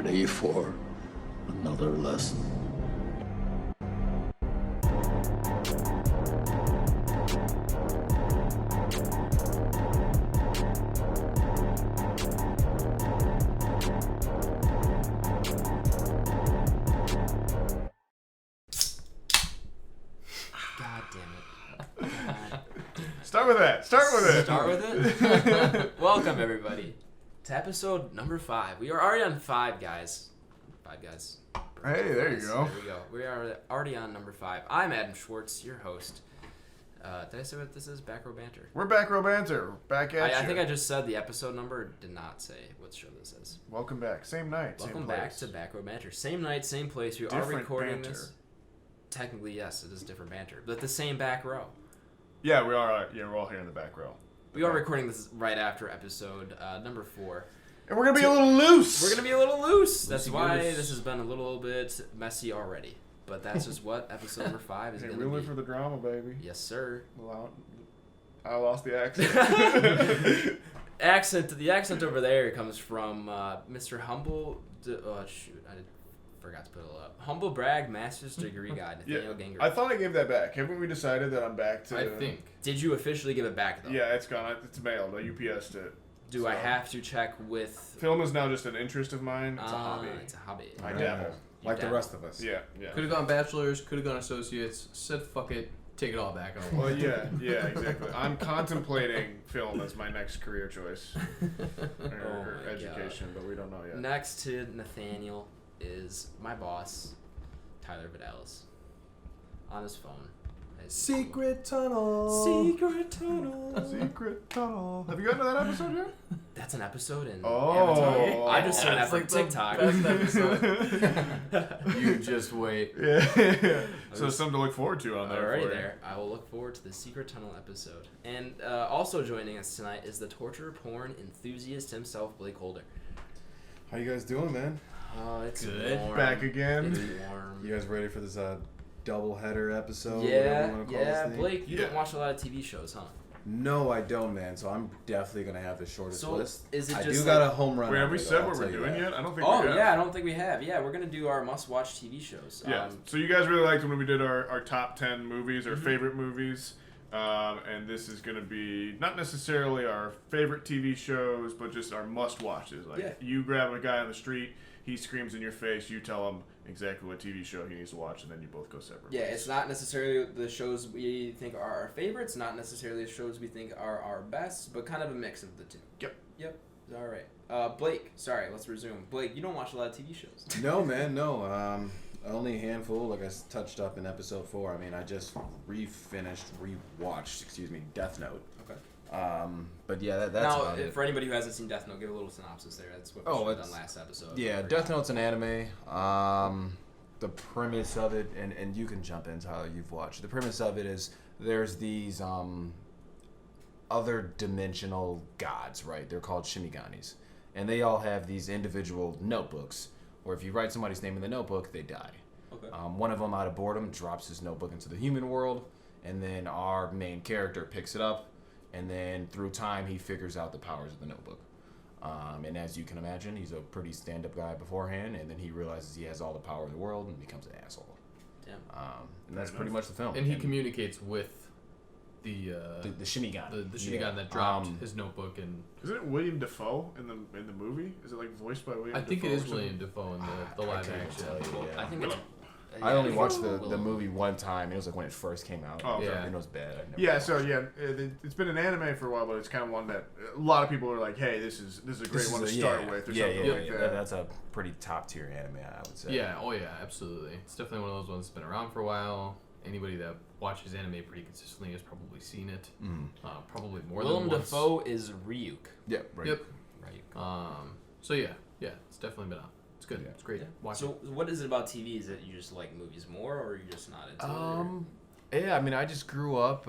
ready for another lesson? God damn it. God. Start with that. Start with it? Welcome, everybody, to episode number 5. We are already on 5, guys. 5 guys. Hey, there you go. There we go. We are already on number 5. I'm Adam Schwartz, your host. Did I say what this is? Back Row Banter. We're Back Row Banter. Back at you. I think I just said the episode number. Did not say what show this is. Welcome back. Same night. Welcome same back place. to Back Row Banter. Same night, same place. We Different are recording banter. this. Technically, yes, it is different banter, but the same back row. Yeah, we are. Yeah, we're all here in the back row. We are recording this right after episode number 4. And we're gonna be a little loose. We're gonna be a little loose. That's why this has been a little bit messy already. But that's just what episode number 5 is Hey, gonna we be. live for the drama, baby. Yes, sir. Well, I lost the accent. The accent over there comes from Mr. Humble. I forgot to put it up. Humble Brag Master's Degree Guy, Nathaniel Ganger. I thought I gave that back. Haven't we decided that I'm back to? I think. Did you officially give it back though? Yeah, it's gone. It's mailed. I UPS'd it. Do I have to check with? Film is now just an interest of mine. It's a hobby. It's a hobby. I dabble. Like the rest of us. Yeah. Could have gone bachelors, could have gone associates, said fuck it, take it all back. I don't Well, want yeah, exactly. I'm contemplating film as my next career choice. Or my education, but we don't know yet. Next to Nathaniel is my boss, Tyler Vidalis, on his phone. Secret tunnel. Secret tunnel. Secret tunnel. Have you gotten to that episode yet? That's an episode in Oh. Avatar. I just seen that It's from like TikTok. the best episode. You just wait. Yeah. So there's something to look forward to on there. Alrighty for you. there. I will look forward to the Secret Tunnel episode. And also joining us tonight is the torture porn enthusiast himself, BlakeHolder. How you guys doing, man? Oh, it's Good. warm. Back again. It's warm. You guys ready for this double header episode? Yeah, whatever you wanna call yeah. this thing? Blake, you don't watch a lot of TV shows, huh? No, I don't, man. So I'm definitely gonna have the shortest So, list. is it I just do got like- a home run. Wait, have on we me, said though, what I'll we're tell you doing that. yet? I don't think Oh, we have. yeah, I don't think we have. Yeah, we're going to do our must-watch TV shows. Yeah. So you guys really liked when we did our top 10 movies, our favorite movies. And this is going to be not necessarily our favorite TV shows, but just our must-watches. Like, you grab a guy on the street, he screams in your face, you tell him exactly what TV show he needs to watch, and then you both go separate Yeah, ways. it's not necessarily the shows we think are our favorites, not necessarily the shows we think are our best, but kind of a mix of the two. Yep. All right. Blake, sorry, let's resume. Blake, you don't watch a lot of TV shows. No, man, no. Only a handful, like I touched up in episode 4. I mean, I just rewatched, Death Note. Okay. But yeah, that's now, about it. for anybody who hasn't seen Death Note, give a little synopsis there. That's what we should have done last episode. Yeah, Death Note's an anime. The premise of it, and you can jump in, Tyler, you've watched. The premise of it is there's these other dimensional gods, right? They're called shiniganis. And they all have these individual notebooks, where if you write somebody's name in the notebook, they die. Okay. One of them, out of boredom, drops his notebook into the human world, and then our main character picks it up, and then through time, he figures out the powers of the notebook. And as you can imagine, he's a pretty stand-up guy beforehand, and then he realizes he has all the power of the world and becomes an asshole. Damn. And that's pretty much the film. And he communicates with the Shinigami. the Shinigami that dropped his notebook, and Isn't it William Dafoe in the movie? Is it like voiced by William I Dafoe? think it or is something? William Dafoe in the live can't action. tell you, yeah. I think it's... I only watched the movie one time. It was like when it first came out. Oh, okay. Yeah. And it was bad. I never Yeah, watched so it. it's been an anime for a while, but it's kind of one that a lot of people are like, "Hey, this is a great one to start with," or something like that. That's a pretty top tier anime, I would say. Yeah, oh yeah, absolutely. It's definitely one of those ones that's been around for a while. Anybody that watches anime pretty consistently has probably seen it. Probably more Willem than once. Dafoe is Ryuk. Yeah. Right. Yep. Ryuk. So yeah, it's definitely been on. It's good. Yeah. It's great. Watch So it. what is it about TV? Is it you just like movies more, or are you just not into it? Yeah, I mean, I just grew up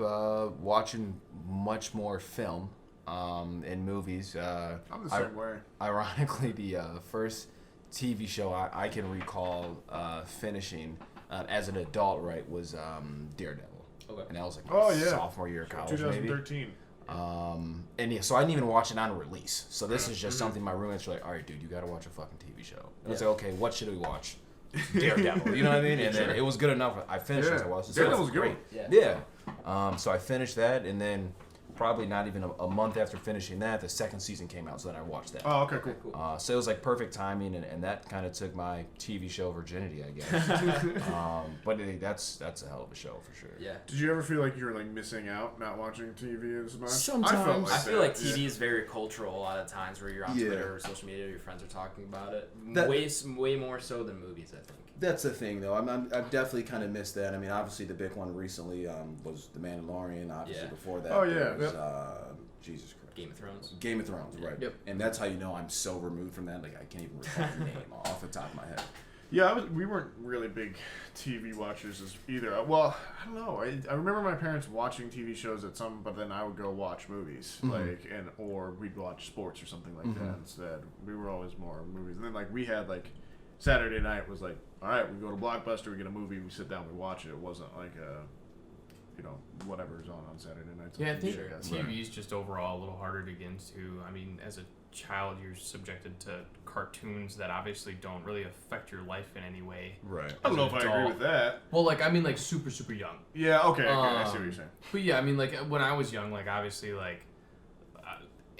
watching much more film and movies. I'm the same way. Ironically, the first TV show I can recall finishing as an adult, right, was Daredevil. Okay. And that was like Oh, my yeah. sophomore year of college, maybe. 2013. And yeah, so I didn't even watch it on release. So this is just something my roommates were like, all right, dude, you got to watch a fucking TV show. And it's like, okay, what should we watch? Daredevil, you know what I mean? And then it was good enough. I finished it. I watched it. Daredevil was great. Yeah. So I finished that, and then probably not even a month after finishing that, the second season came out. So then I watched that. Oh, okay, cool. So it was like perfect timing, and that kind of took my TV show virginity, I guess. But that's a hell of a show for sure. Yeah. Did you ever feel like you were like missing out not watching TV as much? Sometimes. I feel like TV is very cultural a lot of times where you're on Twitter or social media, your friends are talking about it. Way more so than movies, I think. That's the thing, though. I've definitely kind of missed that. I mean, obviously the big one recently was The Mandalorian. Obviously before that, was Jesus Christ, Game of Thrones, right? Yep. And that's how you know I'm so removed from that. Like I can't even recall the name off the top of my head. Yeah, we weren't really big TV watchers either. Well, I don't know. I remember my parents watching TV shows but then I would go watch movies, or we'd watch sports or something like that instead. We were always more movies, and then like we had like Saturday night was like, all right, we go to Blockbuster, we get a movie, we sit down, we watch it. It wasn't like whatever's on Saturday nights. Yeah, I think TV is just overall a little harder to get into. I mean, as a child, you're subjected to cartoons that obviously don't really affect your life in any way. Right. I don't know if I agree with that. Well, like, I mean, like, super, super young. Yeah, okay, I see what you're saying. But yeah, I mean, like, when I was young, like, obviously, like,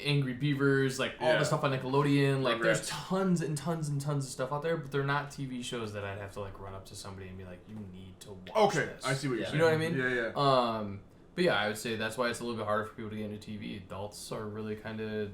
Angry Beavers, like, all the stuff on Nickelodeon, like, there's tons and tons and tons of stuff out there, but they're not TV shows that I'd have to, like, run up to somebody and be like, you need to watch this. I see what you're saying. You know what I mean? Yeah. But yeah, I would say that's why it's a little bit harder for people to get into TV. Adults are really kind of,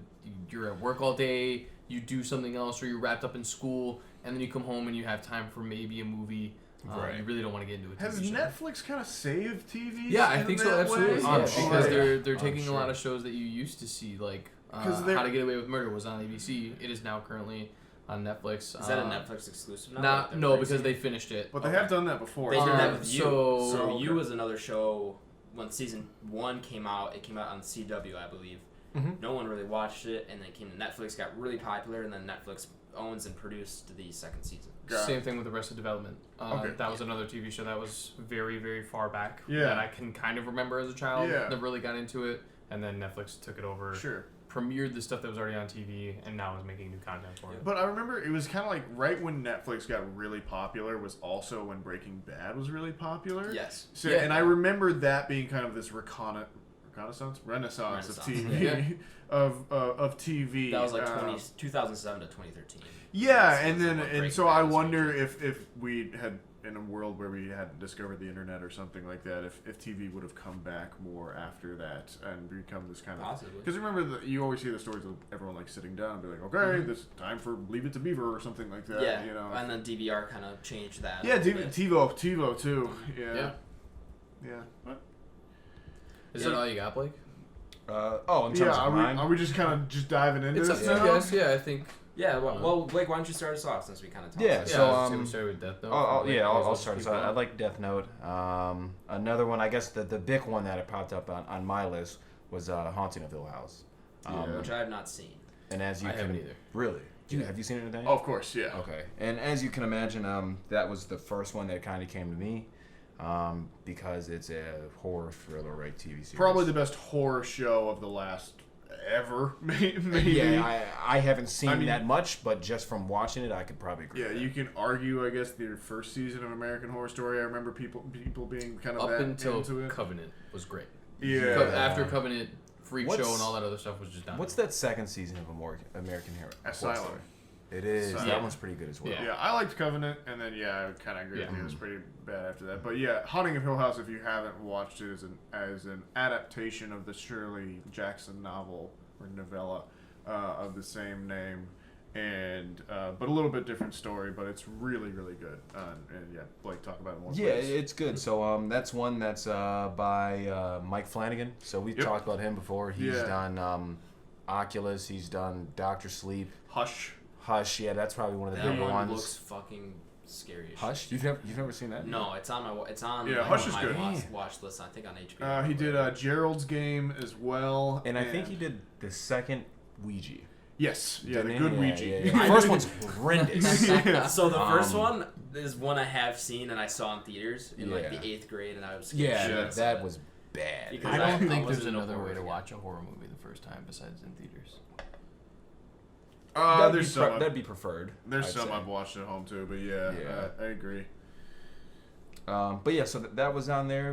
you're at work all day, you do something else, or you're wrapped up in school, and then you come home and you have time for maybe a movie. You really don't want to get into a TV Has show. Netflix kind of saved TV? Yeah, I think so, absolutely. Yeah, because they're I'm taking sure. a lot of shows that you used to see, like How to Get Away with Murder was on ABC. It is now currently on Netflix. Is that a Netflix exclusive now? No, because they finished it. But they have done that before. They did that with You. So You was another show. When season 1 came out, it came out on CW, I believe. No one really watched it, and then it came to Netflix, got really popular, and then Netflix owns and produced the second season. Same thing with Arrested Development. That was another TV show that was very, very far back. Yeah. That I can kind of remember as a child. Yeah. That really got into it, and then Netflix took it over. Sure. Premiered the stuff that was already on TV, and now is making new content for it. But I remember it was kind of like right when Netflix got really popular was also when Breaking Bad was really popular. Yes. So, and I remember that being kind of this renaissance of TV of TV. That was like 2007 to 2013. Yeah, and so I wonder if we had in a world where we hadn't discovered the internet or something like that, if TV would have come back more after that and become this kind of possibly. Because remember you always hear the stories of everyone like sitting down and be like, okay, this time for Leave It to Beaver or something like that. Yeah, you know. and then DVR kind of changed that. Yeah, TiVo too. Yeah. What? Is that all you got, Blake? In terms of mine. Are we just kind of just diving into It's up this to now? you guys. Yeah, I think. Yeah, well, Blake, why don't you start us off since we kind of talked Yeah, about so we started with Death Note. I'll start. So I like Death Note. Another one, I guess the big one that it popped up on my list was Haunting of Hill House. which I have not seen. And as you haven't either. Really? Have you seen it today? Oh, of course, yeah. Okay. And as you can imagine, that was the first one that kind of came to me. Because it's a horror thriller, right? TV series. Probably the best horror show of the last ever, maybe. Yeah, I haven't seen that much, but just from watching it, I could probably agree. Yeah, with you can argue, I guess, the first season of American Horror Story. I remember people being kind of up that until into it. Covenant was great. Yeah. After Covenant, Freak Show and all that other stuff was just down. What's that second season of American Horror Asylum. Story? It is. Asylum. That one's pretty good as well. Yeah, I liked Covenant, and then I kind of agree with you. It was pretty bad after that. But yeah, Haunting of Hill House, if you haven't watched it, as an adaptation of the Shirley Jackson novel or novella of the same name, and but a little bit different story. But it's really, really good. And yeah, Blake, talk about it more. Yeah, please. it's good. So that's one that's by Mike Flanagan. So we've talked about him before. He's done Oculus. He's done Doctor Sleep. Hush, yeah, that's probably one of the big one ones. Looks fucking scary. Hush, you've never seen that? No, it's on my Hush is good. watch list. I think on HBO. He did Gerald's Game as well, and I think he did the second Ouija. Yes, the Didn't he? good Yeah, Ouija. yeah. The first one's horrendous. So the first one is one I have seen and I saw in theaters in like the 8th grade, and I was scared. Yeah, that was bad. I don't think there's another way to watch a horror movie the first time besides in theaters. That'd be preferred. There's some I've watched at home too, but yeah. I agree. But yeah, so that was on there,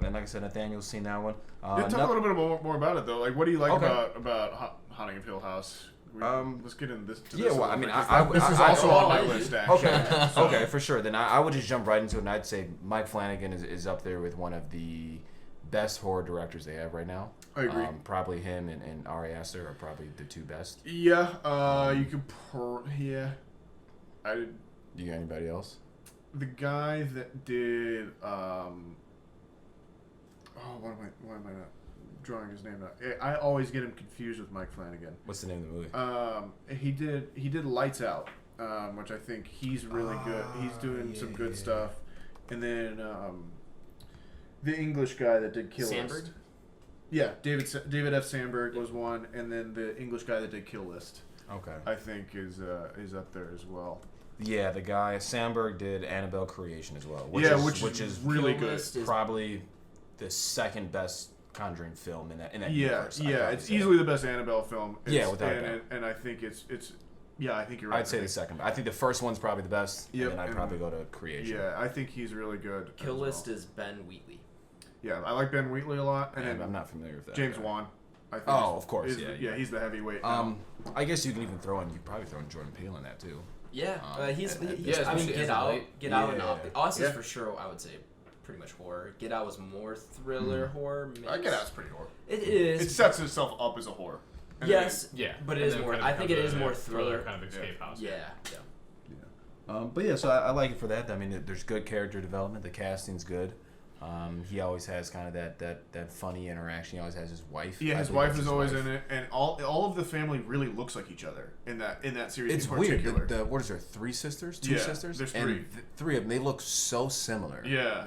and like I said, Nathaniel's seen that one. Talk a little bit more about it though. Like, what do you like about Haunting of Hill House? Let's get into this. This is also on my list. Actually. Okay, for sure. Then I would just jump right into it, and I'd say Mike Flanagan is up there with one of the best horror directors they have right now. I agree. Probably him and Ari Aster are probably the two best. Yeah. You could. Do you got anybody else? The guy that did why am I not drawing his name out? I always get him confused with Mike Flanagan. What's the name of the movie? He did Lights Out, which I think he's really good. He's doing some good stuff. And then the English guy that did Kill Sandberg? List. Yeah, David F. Sandberg was one, and then the English guy that did Kill List. Okay. I think is up there as well. Yeah, the guy Sandberg did Annabelle Creation as well, which is really good. Probably the second best Conjuring film in that universe. Yeah, it's easily the best Annabelle film. Without doubt. And I think it's I think you're right. I'd say the second. I think the first one's probably the best. Yep, and then I'd probably go to Creation. Yeah, I think he's really good. Kill List is Ben Wheatley. Yeah, I like Ben Wheatley a lot. And I'm not familiar with that. James Wan. I think of course. He's the heavyweight. I guess you can even you'd probably throw in Jordan Peele in that too. Yeah, he's I mean, Get Out and Us is for sure, I would say, pretty much horror. Get Out was more thriller horror. Get Out's pretty horror. It is. It sets itself up as a horror. Yes. But it is more. I think it is more thriller. Kind of escape house. Yeah. But so I like it for that. I mean, there's good character development. The casting's good. He always has kind of that funny interaction. He always has his wife. Yeah, his wife is always in it, and all of the family really looks like each other in that series. It's in particular. weird. What is there? 3 sisters? 2 sisters? There's 3. And 3 of them. They look so similar. Yeah.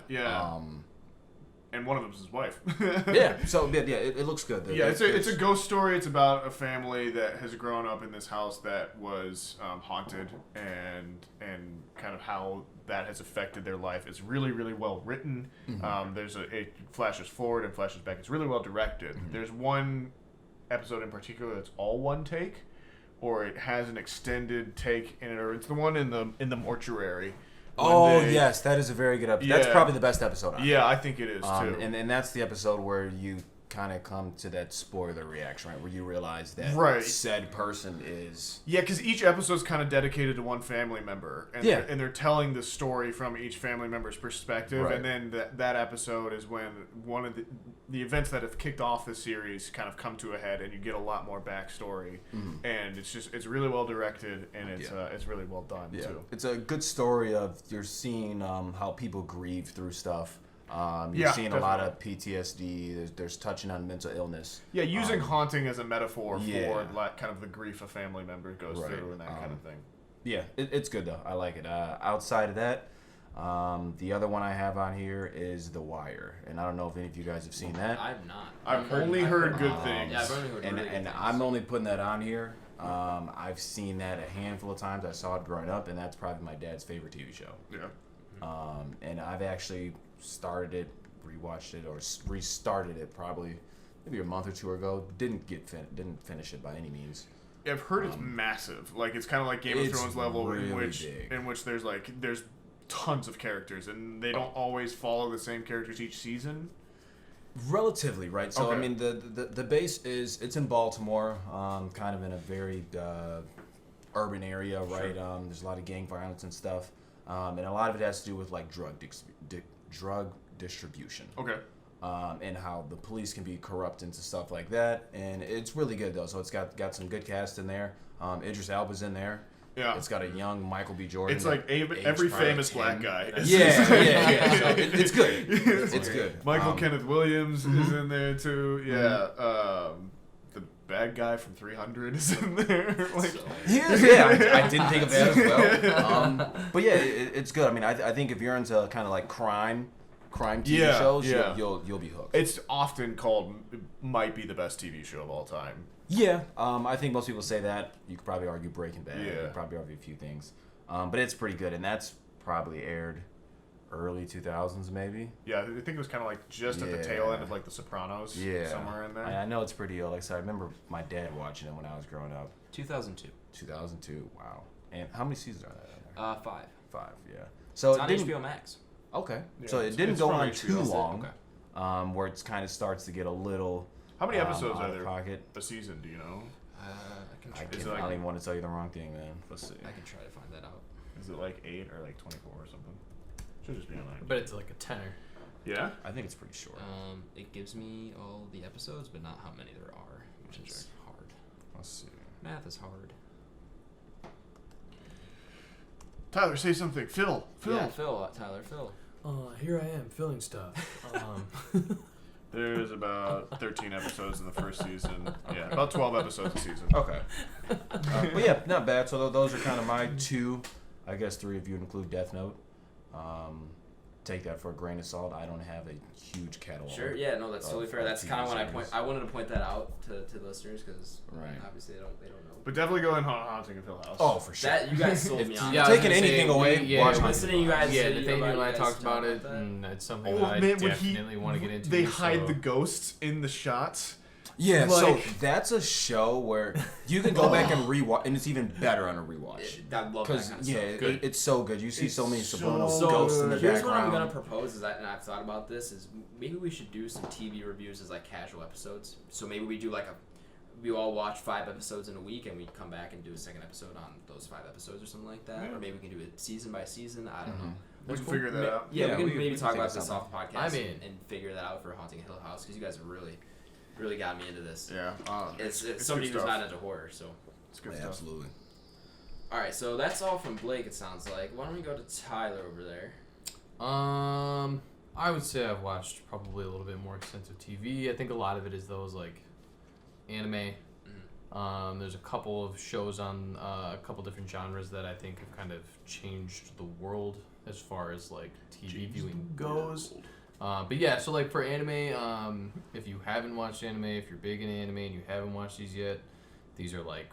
And one of them's his wife. It looks good. It's a ghost story. It's about a family that has grown up in this house that was haunted, and kind of how that has affected their life. It's really, really well written. Mm-hmm. It flashes forward and flashes back. It's really well directed. Mm-hmm. There's one episode in particular that's all one take, or it has an extended take in it, or it's the one in the mortuary. Yes, that is a very good episode. Yeah. That's probably the best episode. I think it is too. And that's the episode where you kind of come to that spoiler reaction, right? Where you realize that said person is... Yeah, because each episode is kind of dedicated to one family member. And they're telling the story from each family member's perspective. Right. And then that episode is when one of the events that have kicked off the series kind of come to a head, and you get a lot more backstory. Mm-hmm. And it's really well directed, and it's really well done, too. It's a good story of you're seeing how people grieve through stuff. You're seeing a lot of PTSD. There's touching on mental illness. Yeah, using haunting as a metaphor for kind of the grief a family member goes through and that kind of thing. Yeah, it's good though. I like it. Outside of that, the other one I have on here is The Wire, and I don't know if any of you guys have seen that. I've not. I've only heard good things. Yeah, I've only heard really good things. I'm only putting that on here. I've seen that a handful of times. I saw it growing up, and that's probably my dad's favorite TV show. Yeah. And I've actually started it, rewatched it, or restarted it probably maybe a month or 2 ago. Didn't finish it by any means. Yeah, I've heard it's massive. Like it's kind of like Game of Thrones level, really in which there's tons of characters, and they don't always follow the same characters each season. Relatively, right? So I mean, the base it's in Baltimore, kind of in a very urban area, right? Sure. There's a lot of gang violence and stuff, and a lot of it has to do with like drug distribution. Okay. And how the police can be corrupt into stuff like that, and it's really good though. So it's got some good cast in there. Idris Elba's in there. Yeah. It's got a young Michael B. Jordan. It's like every famous black guy. Yeah. So it's good. It's good. Michael Kenneth Williams is in there too. Yeah. The bad guy from 300 is in there. I didn't think of that as well. But yeah, it's good. I mean, I think if you're into kind of like crime TV shows, you'll be hooked. It's often called might be the best TV show of all time. Yeah, I think most people say that. You could probably argue Breaking Bad. Yeah. You could probably argue a few things. But it's pretty good, and that's probably aired early 2000s maybe. Yeah, I think it was kind of like just at the tail end of like The Sopranos. Yeah. Somewhere in there. I know it's pretty old. Like, so I remember my dad watching it when I was growing up. 2002. 2002. Wow. And how many seasons are there? 5. 5. Yeah. So it's on HBO Max. Okay. Yeah, so it didn't go on too long. Okay. Where it kind of starts to get a little. How many episodes are there? Pocket. A season? Do you know? I don't even want to tell you the wrong thing, man. Let's see. I can try to find that out. Is it like 8 or like 24 or something? Should just be on But it's like a tenner. Yeah? I think it's pretty short. It gives me all the episodes, but not how many there are, which is hard. Let's see. Math is hard. Tyler, say something. Phil. Yeah, Phil. Tyler, Phil. Here I am filling stuff. There's about 13 episodes in the first season. Yeah, about 12 episodes a season. Okay. But yeah, not bad. So those are kind of my 2. I guess 3 if you include Death Note. Take that for a grain of salt. I don't have a huge catalog. Sure. Yeah. No, that's totally fair. That's kind of when I wanted to point that out to listeners because obviously they don't know. But definitely go in Haunting of Hill House. Oh, for sure. That you guys sold me on. Yeah, taking anything away. Watch listening, you guys. Yeah, Nathaniel and I talked about it, and it's something that I definitely want to get into. They hide the ghosts in the shots. Yeah, so that's a show where you can go back and rewatch, and it's even better on a rewatch. I love that kind of stuff. It's so good. You see so many subliminal so ghosts in the background. Here's what I'm gonna propose is that, and I've thought about this, is maybe we should do some TV reviews as like casual episodes. So maybe we do we all watch 5 episodes in a week, and we come back and do a second episode on those 5 episodes or something like that. Yeah. Or maybe we can do it season by season. I don't know. We can figure that out. Yeah, we can maybe talk about this off the podcast and figure that out for Haunting Hill House because you guys have really got me into this. Yeah. It's somebody who's not into horror, so. It's good stuff. Absolutely. All right, so that's all from Blake, it sounds like. Why don't we go to Tyler over there? I would say I've watched probably a little bit more extensive TV. I think a lot of it is those, like, anime. Mm-hmm. There's a couple of shows on a couple different genres that I think have kind of changed the world as far as, like, TV viewing goes. But yeah, so like for anime, if you haven't watched anime, if you're big in anime and you haven't watched these yet, these are like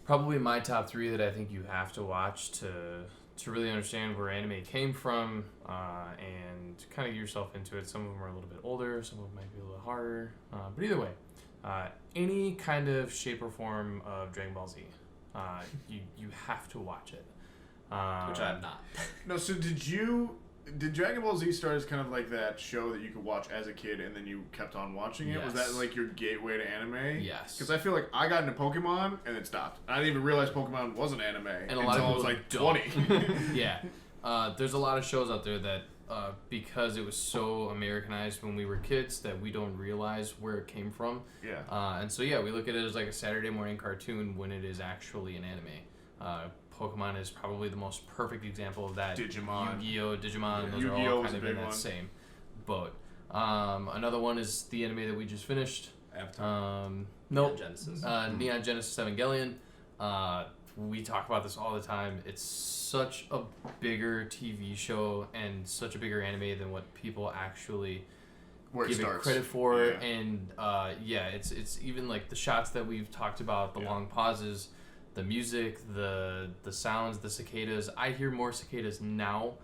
probably my top 3 that I think you have to watch to really understand where anime came from and kind of get yourself into it. Some of them are a little bit older, some of them might be a little harder. But either way, any kind of shape or form of Dragon Ball Z, you have to watch it. Which I have not. No, so did Dragon Ball Z start as kind of like that show that you could watch as a kid and then you kept on watching it? Yes. Was that like your gateway to anime? Yes. Because I feel like I got into Pokemon and it stopped. I didn't even realize Pokemon was an anime and a lot until of I was like 20. Yeah. There's a lot of shows out there that because it was so Americanized when we were kids that we don't realize where it came from. Yeah. And so we look at it as like a Saturday morning cartoon when it is actually an anime. Pokemon is probably the most perfect example of that. Digimon. Yu-Gi-Oh, Digimon, those are all kind of in that same boat. Another one is the anime that we just finished. Avatar. Neon Genesis. Neon Genesis Evangelion. We talk about this all the time. It's such a bigger TV show and such a bigger anime than what people actually give it credit for. Yeah. And it's even like the shots that we've talked about, the long pauses, the music, the sounds, the cicadas. I hear more cicadas now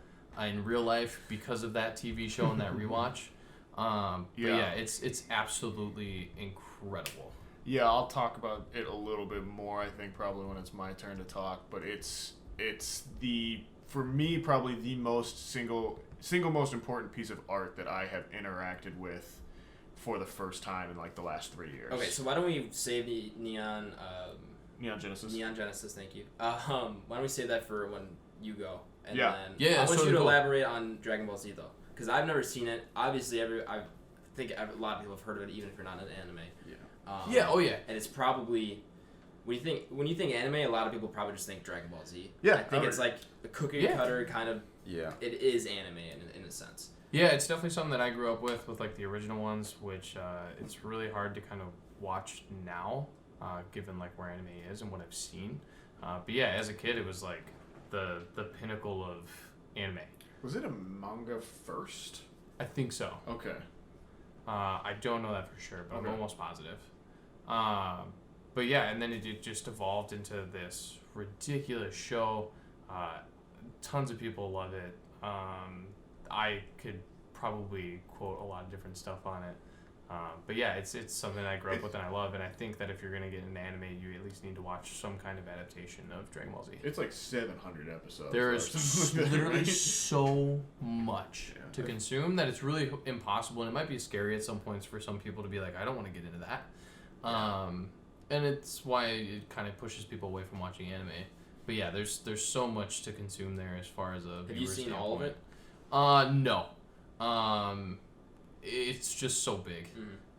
in real life because of that TV show and that rewatch. But it's absolutely incredible. Yeah, I'll talk about it a little bit more, I think, probably when it's my turn to talk. But it's for me, probably the single most important piece of art that I have interacted with for the first time in like the last 3 years. Okay, so why don't we save the Neon Genesis. Neon Genesis, thank you. Why don't we save that for when you go? And yeah. Then I want you to elaborate on Dragon Ball Z, though. Because I've never seen it. Obviously, I think a lot of people have heard of it, even if you're not an anime. Yeah. And it's probably... When you think anime, a lot of people probably just think Dragon Ball Z. Yeah. I think it's like a cookie cutter kind of... Yeah. It is anime in a sense. Yeah, it's definitely something that I grew up with like the original ones, which it's really hard to kind of watch now. Given like where anime is and what I've seen, but yeah, as a kid, it was like the pinnacle of anime. Was it a manga first? I think so. Okay. I don't know that for sure, but I'm almost positive. But yeah, and then it just evolved into this ridiculous show. Tons of people love it. I could probably quote a lot of different stuff on it. But yeah, it's something I grew up with and I love, and I think that if you're going to get into anime, you at least need to watch some kind of adaptation of Dragon Ball Z. It's like 700 episodes. There is literally so much to consume that it's really impossible, and it might be scary at some points for some people to be like, I don't want to get into that. And it's why it kind of pushes people away from watching anime. But yeah, there's so much to consume there as far as a. Have you seen all of it? No. It's just so big.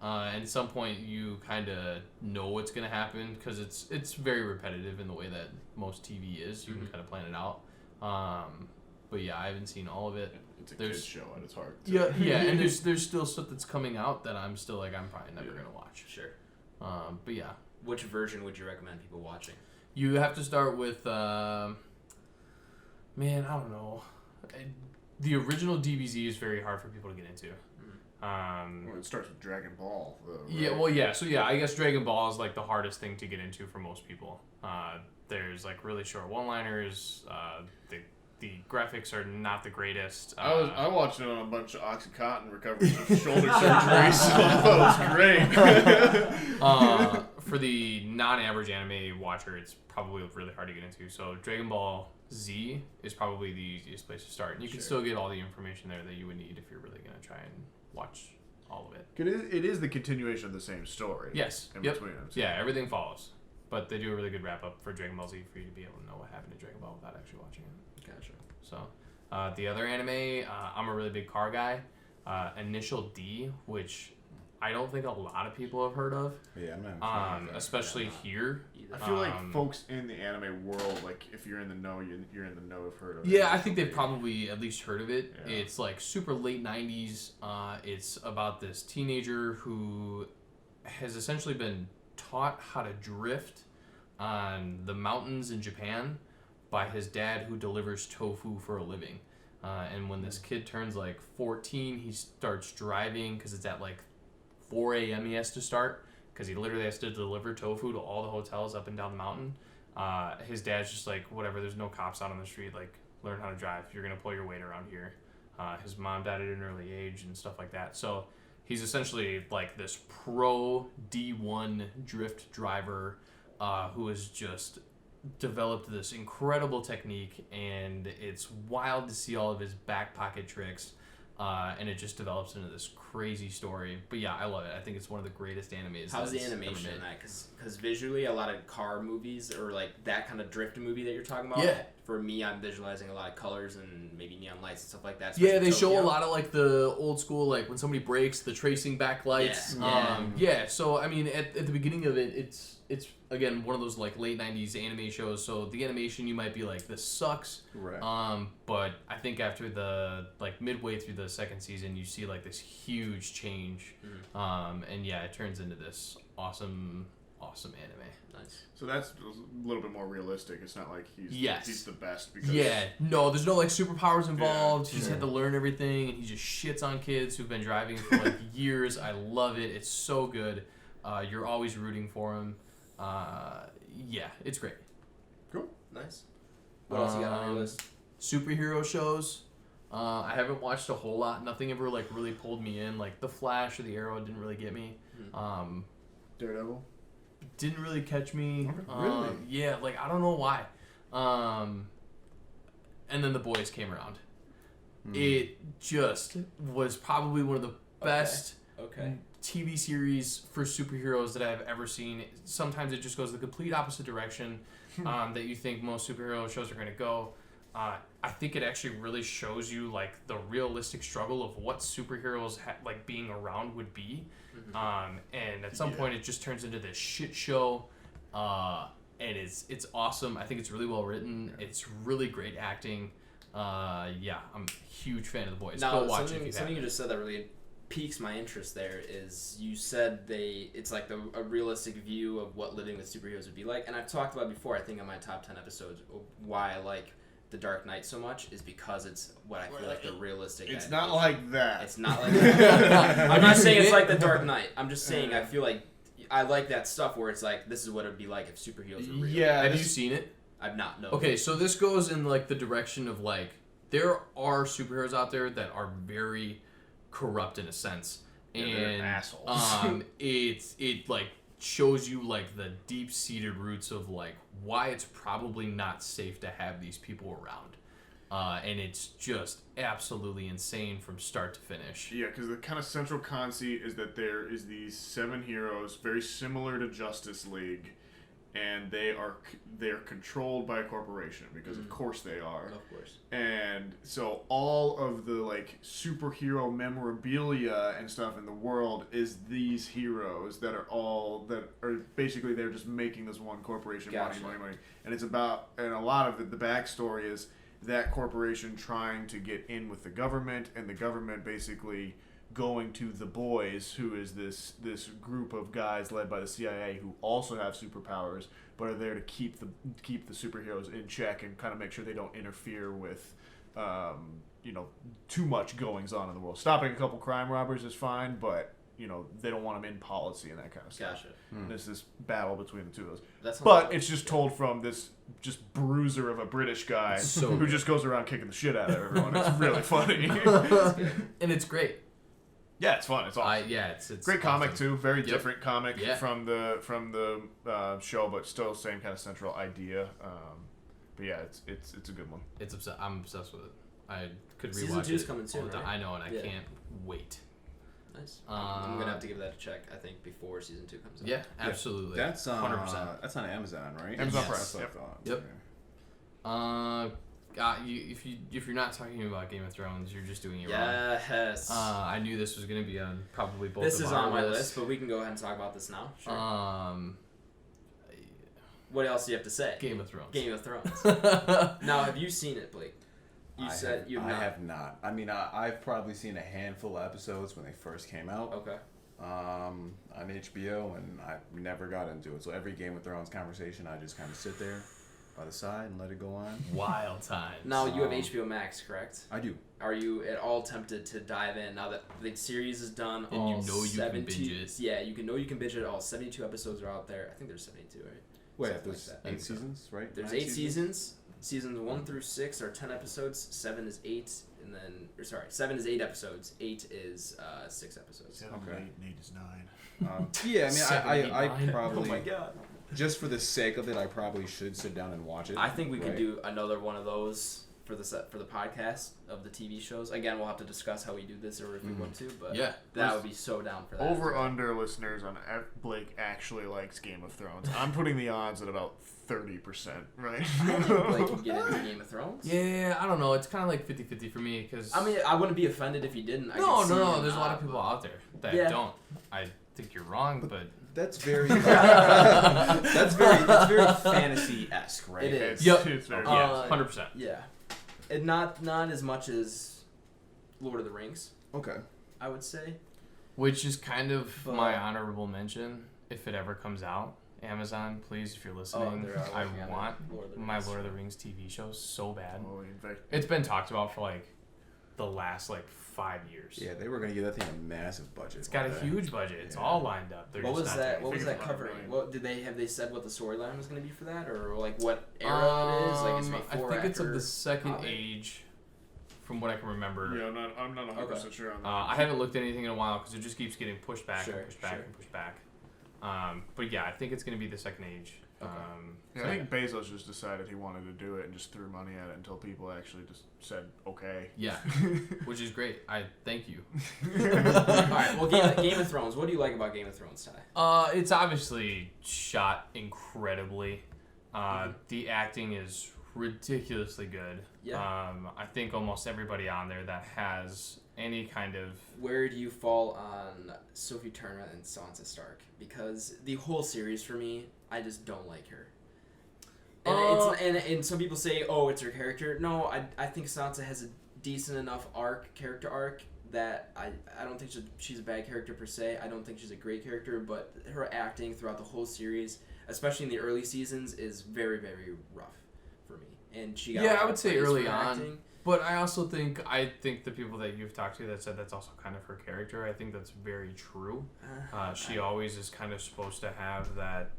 And at some point you kind of know what's going to happen because it's very repetitive in the way that most TV is. You can kind of plan it out. But yeah, I haven't seen all of it. It's a kid's show at its heart. Yeah, and there's still stuff that's coming out that I'm still like, I'm probably never going to watch. Sure. But yeah. Which version would you recommend people watching? You have to start with, man, I don't know. The original DBZ is very hard for people to get into. Well, it starts with Dragon Ball. Though, right? Yeah, well, yeah. So yeah, I guess Dragon Ball is like the hardest thing to get into for most people. There's like really short one-liners. The graphics are not the greatest. I watched it on a bunch of OxyContin recovery from shoulder surgery, so that was great. For the non-average anime watcher, it's probably really hard to get into. So Dragon Ball Z is probably the easiest place to start. And you can still get all the information there that you would need if you're really going to try and watch all of it. It is the continuation of the same story. Yes. In between them. So. Yeah, everything follows. But they do a really good wrap-up for Dragon Ball Z for you to be able to know what happened to Dragon Ball without actually watching it. Gotcha. So, the other anime, I'm a really big car guy. Initial D, which I don't think a lot of people have heard of. Yeah, I'm not. Especially here. I feel like folks in the anime world, like if you're in the know, you're in the know have heard of it. Yeah, I think they've probably at least heard of it. Yeah. It's like super late 90s. It's about this teenager who has essentially been taught how to drift on the mountains in Japan by his dad who delivers tofu for a living. And when this kid turns like 14, he starts driving because it's at like 4 a.m. he has to start because he literally has to deliver tofu to all the hotels up and down the mountain. His dad's just like, whatever, there's no cops out on the street, like, learn how to drive. You're going to pull your weight around here. His mom died at an early age and stuff like that. So he's essentially like this pro D1 drift driver who has just developed this incredible technique, and it's wild to see all of his back pocket tricks. And it just develops into this crazy story. But yeah, I love it. I think it's one of the greatest animes. How's the animation in that? Because visually, a lot of car movies or like that kind of drift movie that you're talking about. Yeah. For me, I'm visualizing a lot of colors and maybe neon lights and stuff like that. Yeah, they show a lot of like the old school, like when somebody breaks, the tracing backlights. Yeah. So I mean, at the beginning of it, it's again one of those like late 90s anime shows. So the animation, you might be like, this sucks. Right. But I think after the like midway through the second season, you see like this huge change. And yeah, it turns into this awesome anime. Nice. So that's a little bit more realistic. It's not like he's the best. Because no, there's no like superpowers involved. He just had to learn everything, and he just shits on kids who've been driving for like years. I love it. It's so good. You're always rooting for him. Yeah, it's great. Cool. Nice. What else you got on your list? Superhero shows. I haven't watched a whole lot. Nothing ever like really pulled me in. Like The Flash or The Arrow didn't really get me. Daredevil didn't really catch me. Really? Yeah, like I don't know why. And then The Boys came around. It just was probably one of the best TV series for superheroes that I've ever seen. Sometimes it just goes the complete opposite direction that you think most superhero shows are going to go. I think it actually really shows you like the realistic struggle of what superheroes like being around would be. And at some point it just turns into this shit show. And it's awesome. I think it's really well written. It's really great acting. Yeah, I'm a huge fan of The Boys. Now, go watch it. Something you just said that really piques my interest there is you said it's like a realistic view of what living with superheroes would be like. And I've talked about before, I think on my top 10 episodes, why I like The Dark Knight so much is because it's what I feel like the realistic. It's not like that. It's not like that. I'm not saying it's like The Dark Knight. I'm just saying I feel like I like that stuff where it's like, this is what it would be like if superheroes were real. Yeah. Have you seen it? I've not, no. Okay, so this goes in like the direction of like there are superheroes out there that are very corrupt in a sense, and they're assholes. it like shows you like the deep-seated roots of like why it's probably not safe to have these people around. And it's just absolutely insane from start to finish. Yeah, because the kind of central conceit is that there is these 7 heroes, very similar to Justice League, and they're controlled by a corporation, because of course they are. Of course. And so all of the like superhero memorabilia and stuff in the world is these heroes that are basically they're just making this one corporation money. And it's about, and a lot of it, the backstory is that corporation trying to get in with the government, and the government basically going to the Boys, who is this group of guys led by the CIA who also have superpowers, but are there to keep the superheroes in check and kind of make sure they don't interfere with too much goings on in the world. Stopping a couple crime robbers is fine, but they don't want them in policy and that kind of stuff. Gotcha. There's this battle between the two of those. But it's just told from this just bruiser of a British guy who just goes around kicking the shit out of everyone. It's really funny. And it's great. Yeah, it's fun. It's awesome. It's great comic awesome. too. Very different comic from the show, but still same kind of central idea. But yeah, it's a good one. I'm obsessed with it. I could rewatch Season 2's it coming soon, right? I know, and I can't wait. Nice. I'm gonna have to give that a check. I think before season 2 comes out. Yeah, absolutely. That's 100%. That's on Amazon, right? Amazon Yes. Prime. Yep. If you're not talking about Game of Thrones, you're just doing it wrong. Yes. I knew this was gonna be on probably both. This of is our on my lists. list, but we can go ahead and talk about this now. Sure. What else do you have to say? Game of Thrones. Game of Thrones. Now, have you seen it, Blake? You said you have not. I have not. I mean, I've probably seen a handful of episodes when they first came out. Okay. On HBO, and I never got into it. So every Game of Thrones conversation, I just kind of sit there by the side and let it go on. Wild times. Now, you have HBO Max, correct? I do. Are you at all tempted to dive in now that the series is done? And you know you can binge it. Yeah, you can binge it. All 72 episodes are out there. I think there's 72, right? Wait, there's 8 seasons, right? There's 8 seasons. Seasons 1 through 6 are 10 episodes. 7 is 8, and then 7 is 8 episodes. 8 is 6 episodes. 7, Okay. 8, and 8 is 9. Yeah, I mean, I nine. probably. Oh my god. Just for the sake of it, I probably should sit down and watch it. I think we could do another one of those for the podcast of the TV shows. Again, we'll have to discuss how we do this or if we want to, but that would be so down for that. Over under listeners on Blake actually likes Game of Thrones. I'm putting the odds at about 30%, right? I think Blake can get into Game of Thrones. Yeah, I don't know. It's kind of like 50-50 for me because. I mean, I wouldn't be offended if you didn't. No. There's a lot of people out there that don't. I think you're wrong, but that's very that's very fantasy-esque, right? It is. Yep. It's very, 100%. Yeah, and not as much as Lord of the Rings. Okay. I would say. Which is kind of my honorable mention if it ever comes out. Amazon, please, if you're listening, I want my Lord of the Rings TV show so bad. Oh, in fact, It's been talked about for like the last 5 years. Yeah, they were gonna give that thing a massive budget. It's got a huge budget. It's all lined up. What was that covering? What have they said what the storyline was going to be for that, or like what era it is? Like it's before. I think it's of the Second Age, from what I can remember. Yeah, I'm not 100% sure on that. I haven't looked at anything in a while because it just keeps getting pushed back and pushed back and pushed back. But yeah, I think it's going to be the Second Age. I think Bezos just decided he wanted to do it and just threw money at it until people actually just said okay. Yeah, which is great. I thank you. All right, well, Game of Thrones. What do you like about Game of Thrones, Ty? It's obviously shot incredibly. The acting is ridiculously good. Yeah. I think almost everybody on there that has any kind of... Where do you fall on Sophie Turner and Sansa Stark? Because the whole series for me, I just don't like her. And and some people say, oh, it's her character. No, I think Sansa has a decent enough character arc, that I don't think she's a bad character per se. I don't think she's a great character, but her acting throughout the whole series, especially in the early seasons, is very, very rough for me. And she got I would say early on. Acting. But I also think the people that you've talked to that said that's also kind of her character, I think that's very true. She always is kind of supposed to have that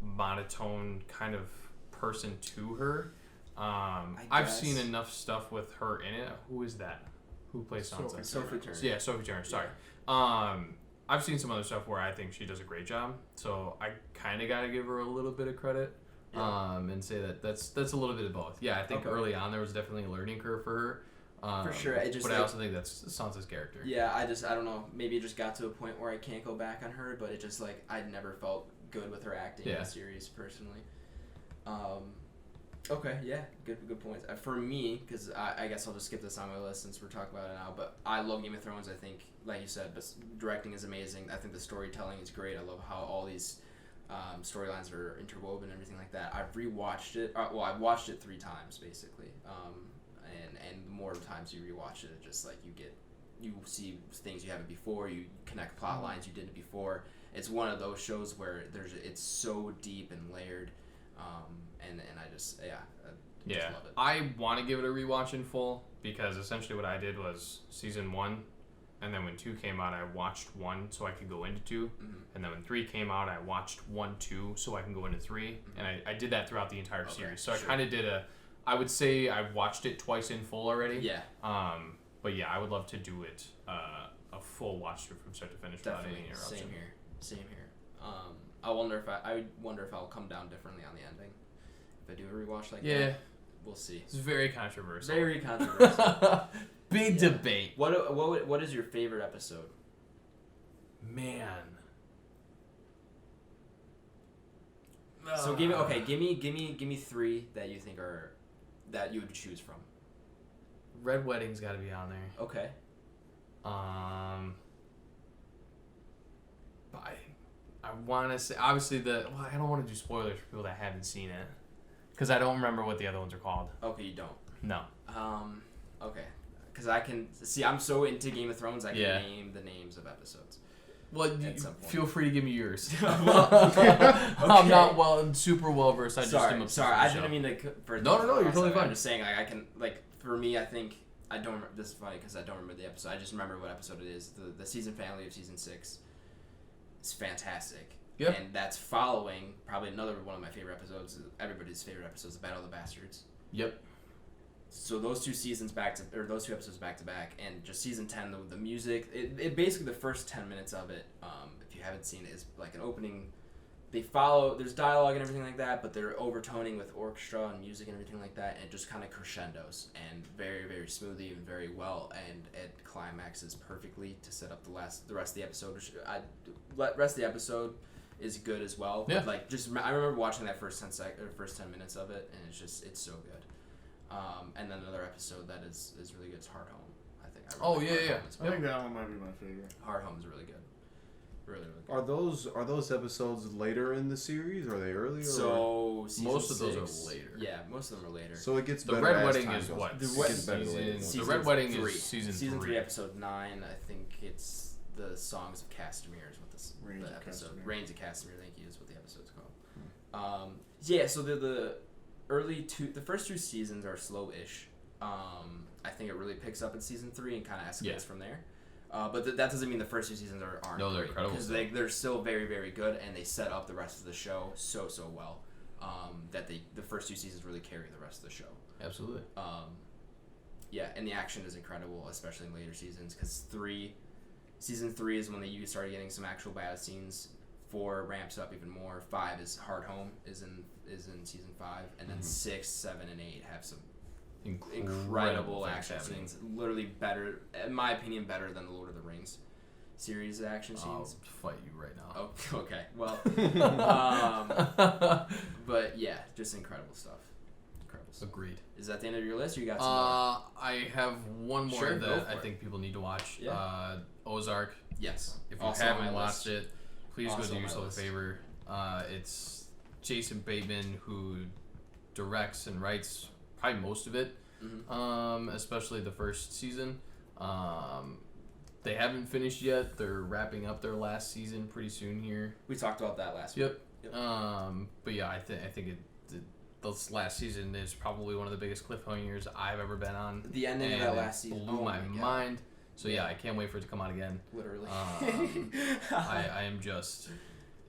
monotone kind of person to her. I've seen enough stuff with her in it. Who is that? Who plays Sansa? Sophie Turner. Yeah, Sophie Turner. Sorry. I've seen some other stuff where I think she does a great job. So I kind of got to give her a little bit of credit. And say that's a little bit of both. Yeah, I think early on there was definitely a learning curve for her. For sure. But I also think that's Sansa's character. Yeah, I don't know. Maybe it just got to a point where I can't go back on her, but it just like I never felt good with her acting in the series personally. Okay, yeah, good points. For me, because I guess I'll just skip this on my list since we're talking about it now, but I love Game of Thrones. I think, like you said, but directing is amazing. I think the storytelling is great. I love how all these storylines are interwoven and everything like that. I've rewatched it. I've watched it 3 times basically. And the more times you rewatch it, just like you see things you haven't before. You connect plot lines you didn't before. It's one of those shows where it's so deep and layered. And I just love it. I want to give it a rewatch in full because essentially what I did was season 1. And then when 2 came out, I watched 1 so I could go into 2. And then when 3 came out, I watched 1, 2 so I can go into 3. And I did that throughout the entire series. So I kind of did I would say I watched it twice in full already. Yeah. But yeah, I would love to do it a full watch through from start to finish without any interruption. Same here. I wonder if I'll come down differently on the ending. If I do a rewatch like that. We'll see. It's very controversial. Very controversial. Big debate. What is your favorite episode? Man. So give me 3 that you think that you would choose from. Red Wedding's got to be on there. Okay. I want to say obviously I don't want to do spoilers for people that haven't seen it because I don't remember what the other ones are called. Okay, you don't. No. Okay. Because I can see I'm so into Game of Thrones I can name the names of episodes. Well, feel free to give me yours. Okay. I'm not super well versed. Sorry, I didn't mean to. No, you're totally fine. I'm just saying, like, I can, like, for me, I think I don't. This is funny because I don't remember the episode. I just remember what episode it is. The season finale of season 6. It's fantastic. Yep. And that's following probably another one of my favorite episodes. Everybody's favorite episodes, The Battle of the Bastards. Yep. So those 2 episodes back to back, and just season 10, the music, it basically the first 10 minutes of it, if you haven't seen it, is like an opening. There's dialogue and everything like that, but they're overtoning with orchestra and music and everything like that, and it just kind of crescendos and very, very smoothly and very well, and it climaxes perfectly to set up the rest of the episode. Rest of the episode is good as well. Yeah. But like I remember watching that first 10 minutes of it, and it's so good. And then another episode that is really good is Hard Home. I think. I think that one might be my favorite. Hard Home is really good. Really, really good. Are those episodes later in the series? Or are they earlier? So most of those are later. Yeah, most of them are later. So it gets better. The Red as Wedding time is goes. what? The Red Wedding 3. is season 3. Season 3, episode 9. I think it's the Songs of Castamere is what the episode. Reigns of Castamere, thank you, is what the episode's called. So the first 2 seasons are slow-ish. I think it really picks up in season 3 and kind of escalates from there. But that doesn't mean the first 2 seasons aren't no, they're incredible because they're still very, very good, and they set up the rest of the show so well that the first 2 seasons really carry the rest of the show. Absolutely. And the action is incredible, especially in later seasons, because season 3 is when you started getting some actual battle scenes. 4 ramps up even more. 5 is Hard Home is in season 5, and then 6, 7, and 8 have some incredible action scenes. Literally better, in my opinion, better than the Lord of the Rings series action scenes. I'll fight you right now. Oh, okay. Well, but yeah, just incredible stuff. Agreed. Is that the end of your list, or you got some more? I have one more Sure, that I think people need to watch. Yeah. Ozark. Yes. If you Also haven't watched it, please Also go do on my yourself a list. favor. It's Jason Bateman who directs and writes probably most of it, especially the first season. They haven't finished yet. They're wrapping up their last season pretty soon here. We talked about that last week. Yep. But yeah, I think this last season is probably one of the biggest cliffhangers I've ever been on. The ending of that last season blew my mind. So yeah, I can't wait for it to come out again. Literally. I am just.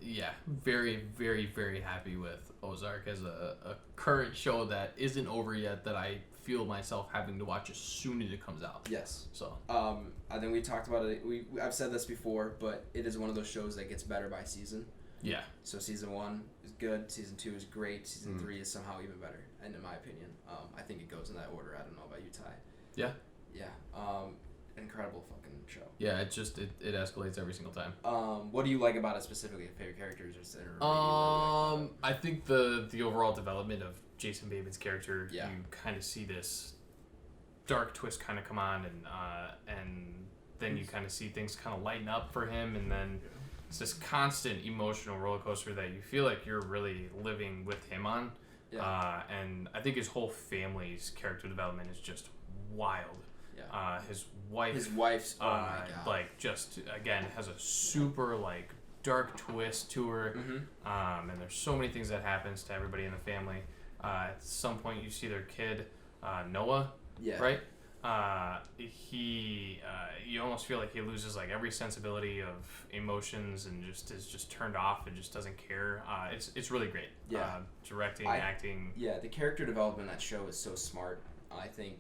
Yeah, very, very, very happy with Ozark as a current show that isn't over yet that I feel myself having to watch as soon as it comes out. Yes. So. I think we talked about it. I've said this before, but it is one of those shows that gets better by season. Yeah. So season 1 is good. Season 2 is great. Season 3 is somehow even better, and in my opinion, I think it goes in that order. I don't know about you, Ty. Yeah. Yeah. Incredible fucking show. Yeah, it escalates every single time. What do you like about it specifically? Favorite characters or I think the overall development of Jason Bateman's character, yeah. You kind of see this dark twist kind of come on, and then you kind of see things kind of lighten up for him, and then it's this constant emotional roller coaster that you feel like you're really living with him on. Yeah. And I think his whole family's character development is just wild. Yeah. His wife's oh my God. Like just again has a super like dark twist to her. Mm-hmm. And there's so many things that happens to everybody in the family. At some point you see their kid, Noah. Yeah. Right? You almost feel like he loses like every sensibility of emotions and just is just turned off and just doesn't care. It's really great. Yeah. Directing, acting. Yeah, the character development in that show is so smart. I think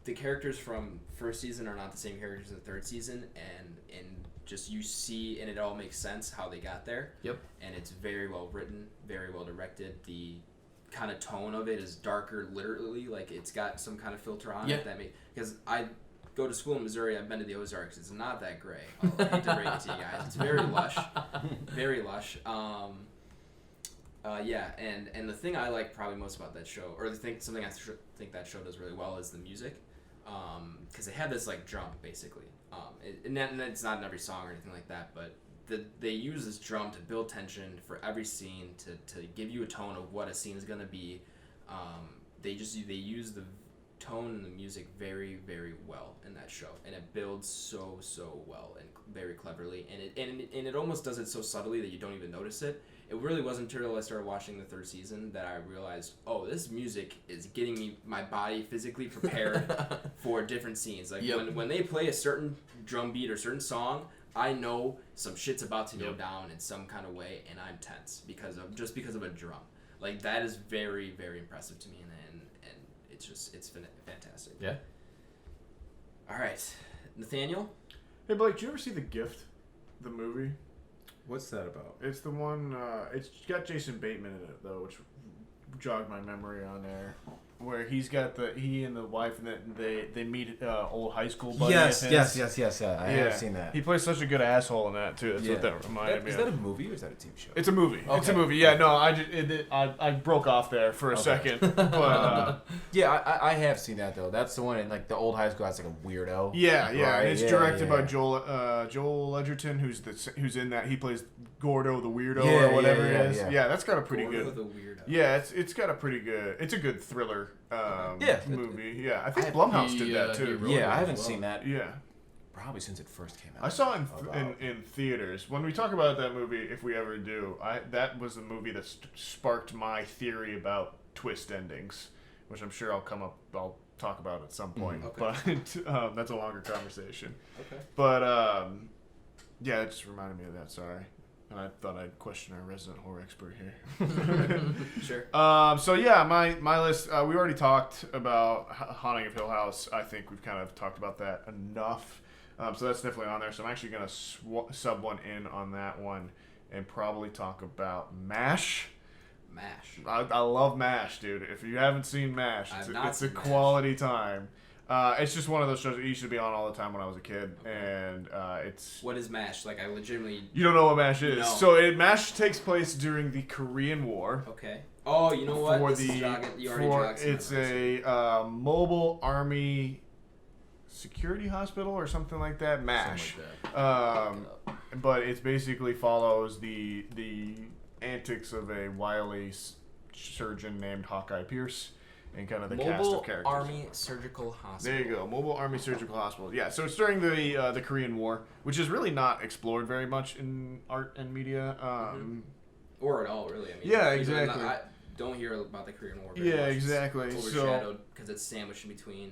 the characters from first season are not the same characters in the third season, and just you see, and it all makes sense how they got there. Yep. And it's very well written, very well directed. The kind of tone of it is darker, literally, like it's got some kind of filter on it that because I go to school in Missouri. I've been to the Ozarks. It's not that gray. I hate to break it to you guys. It's very lush, very lush. Yeah, and the thing I like probably most about that show, or something I think that show does really well, is the music, because they have this like drum basically, and it's not in every song or anything like that, but they use this drum to build tension for every scene to give you a tone of what a scene is gonna be. They use the tone and the music very, very well in that show, and it builds so well and very cleverly, and it almost does it so subtly that you don't even notice it. It really wasn't until I started watching the third season that I realized, oh, this music is getting my body physically prepared for different scenes. Like when they play a certain drum beat or certain song, I know some shit's about to go down in some kind of way, and I'm tense because of a drum. Like that is very, very impressive to me, and it's fantastic. Yeah. All right, Nathaniel. Hey Blake, did you ever see The Gift, the movie? What's that about? It's the one. It's got Jason Bateman in it though, which jogged my memory on there. Where he and the wife, and they meet old high school buddy. Yes. I have seen that. He plays such a good asshole in that too. That's what that reminded me of. Is that a movie or is that a TV show? It's a movie. Okay. It's a movie. Yeah. No, I broke off there for a second. But I have seen that though. That's the one in like the old high school. That's like a weirdo. Yeah. Right? And it's directed by Joel Edgerton, who's in that. He plays Gordo the weirdo or whatever it is. Yeah, that's got a pretty Gordo good. The weirdo. Yeah, it's got a pretty good. It's a good thriller movie. Yeah, I think Blumhouse did that too. Yeah, I haven't seen that. Yeah, probably since it first came out. I saw it in theaters. When we talk about that movie, if we ever do, that was the movie that sparked my theory about twist endings, which I'm sure I'll talk about at some point. Okay. But that's a longer conversation. Okay. But yeah, it just reminded me of that. Sorry. And I thought I'd question our resident horror expert here. Sure. So yeah, my list. We already talked about Haunting of Hill House. I think we've kind of talked about that enough. So that's definitely on there. So I'm actually gonna sub one in on that one, and probably talk about MASH. MASH. I love MASH, dude. If you haven't seen MASH, it's a quality time. It's just one of those shows that used to be on all the time when I was a kid, and it's... What is MASH? Like, I legitimately... You don't know what MASH is? No. So MASH takes place during the Korean War. Okay. Oh, you know what? It's a mobile army security hospital or something like that. MASH. But it basically follows the antics of a wily surgeon named Hawkeye Pierce. And kind of the cast of characters. Mobile Army Surgical Hospital. There you go, Mobile Army Surgical Hospital. Yeah, so it's during the Korean War, which is really not explored very much in art and media. Or at all, really. I mean, yeah, exactly. I don't hear about the Korean War very much. Exactly. It's overshadowed because it's sandwiched in between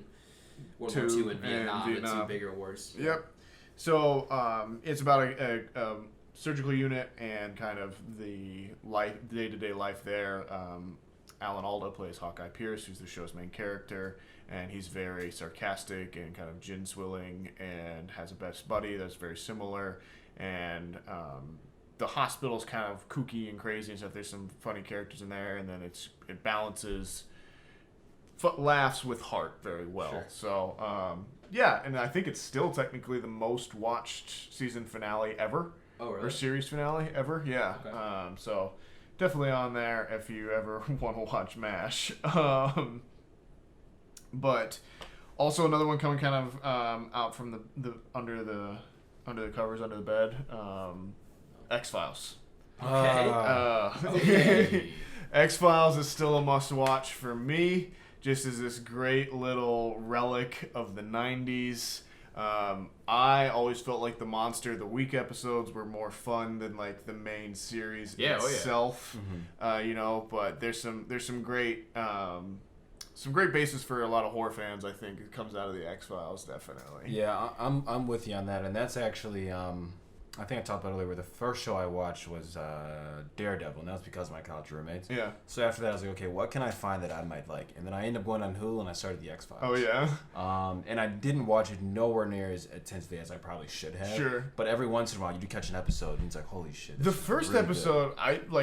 World War II and Vietnam, the two bigger wars. Yep. So it's about a surgical unit and kind of the day-to-day life there. Alan Alda plays Hawkeye Pierce, who's the show's main character, and he's very sarcastic and kind of gin-swilling and has a best buddy that's very similar. And the hospital's kind of kooky and crazy and stuff. There's some funny characters in there, and then it balances laughs with heart very well. Sure. So, yeah, and I think it's still technically the most watched season finale ever. Oh, really? Or series finale ever, yeah. Okay. So definitely on there if you ever want to watch MASH. But also another one coming kind of out from the under the covers, under the bed. X-Files. Okay. X-Files is still a must-watch for me, just as this great little relic of the 90s. I always felt like the Monster of the Week episodes were more fun than like the main series itself. Mm-hmm. But there's some great basis for a lot of horror fans. I think it comes out of the X-Files, definitely. Yeah, I'm with you on that, and that's actually I think I talked about it earlier, where the first show I watched was Daredevil, and that was because of my college roommates. Yeah. So after that, I was like, okay, what can I find that I might like? And then I ended up going on Hulu, and I started the X-Files. Oh, yeah? And I didn't watch it nowhere near as intensely as I probably should have. Sure. But every once in a while, you do catch an episode, and it's like, holy shit. The first really episode,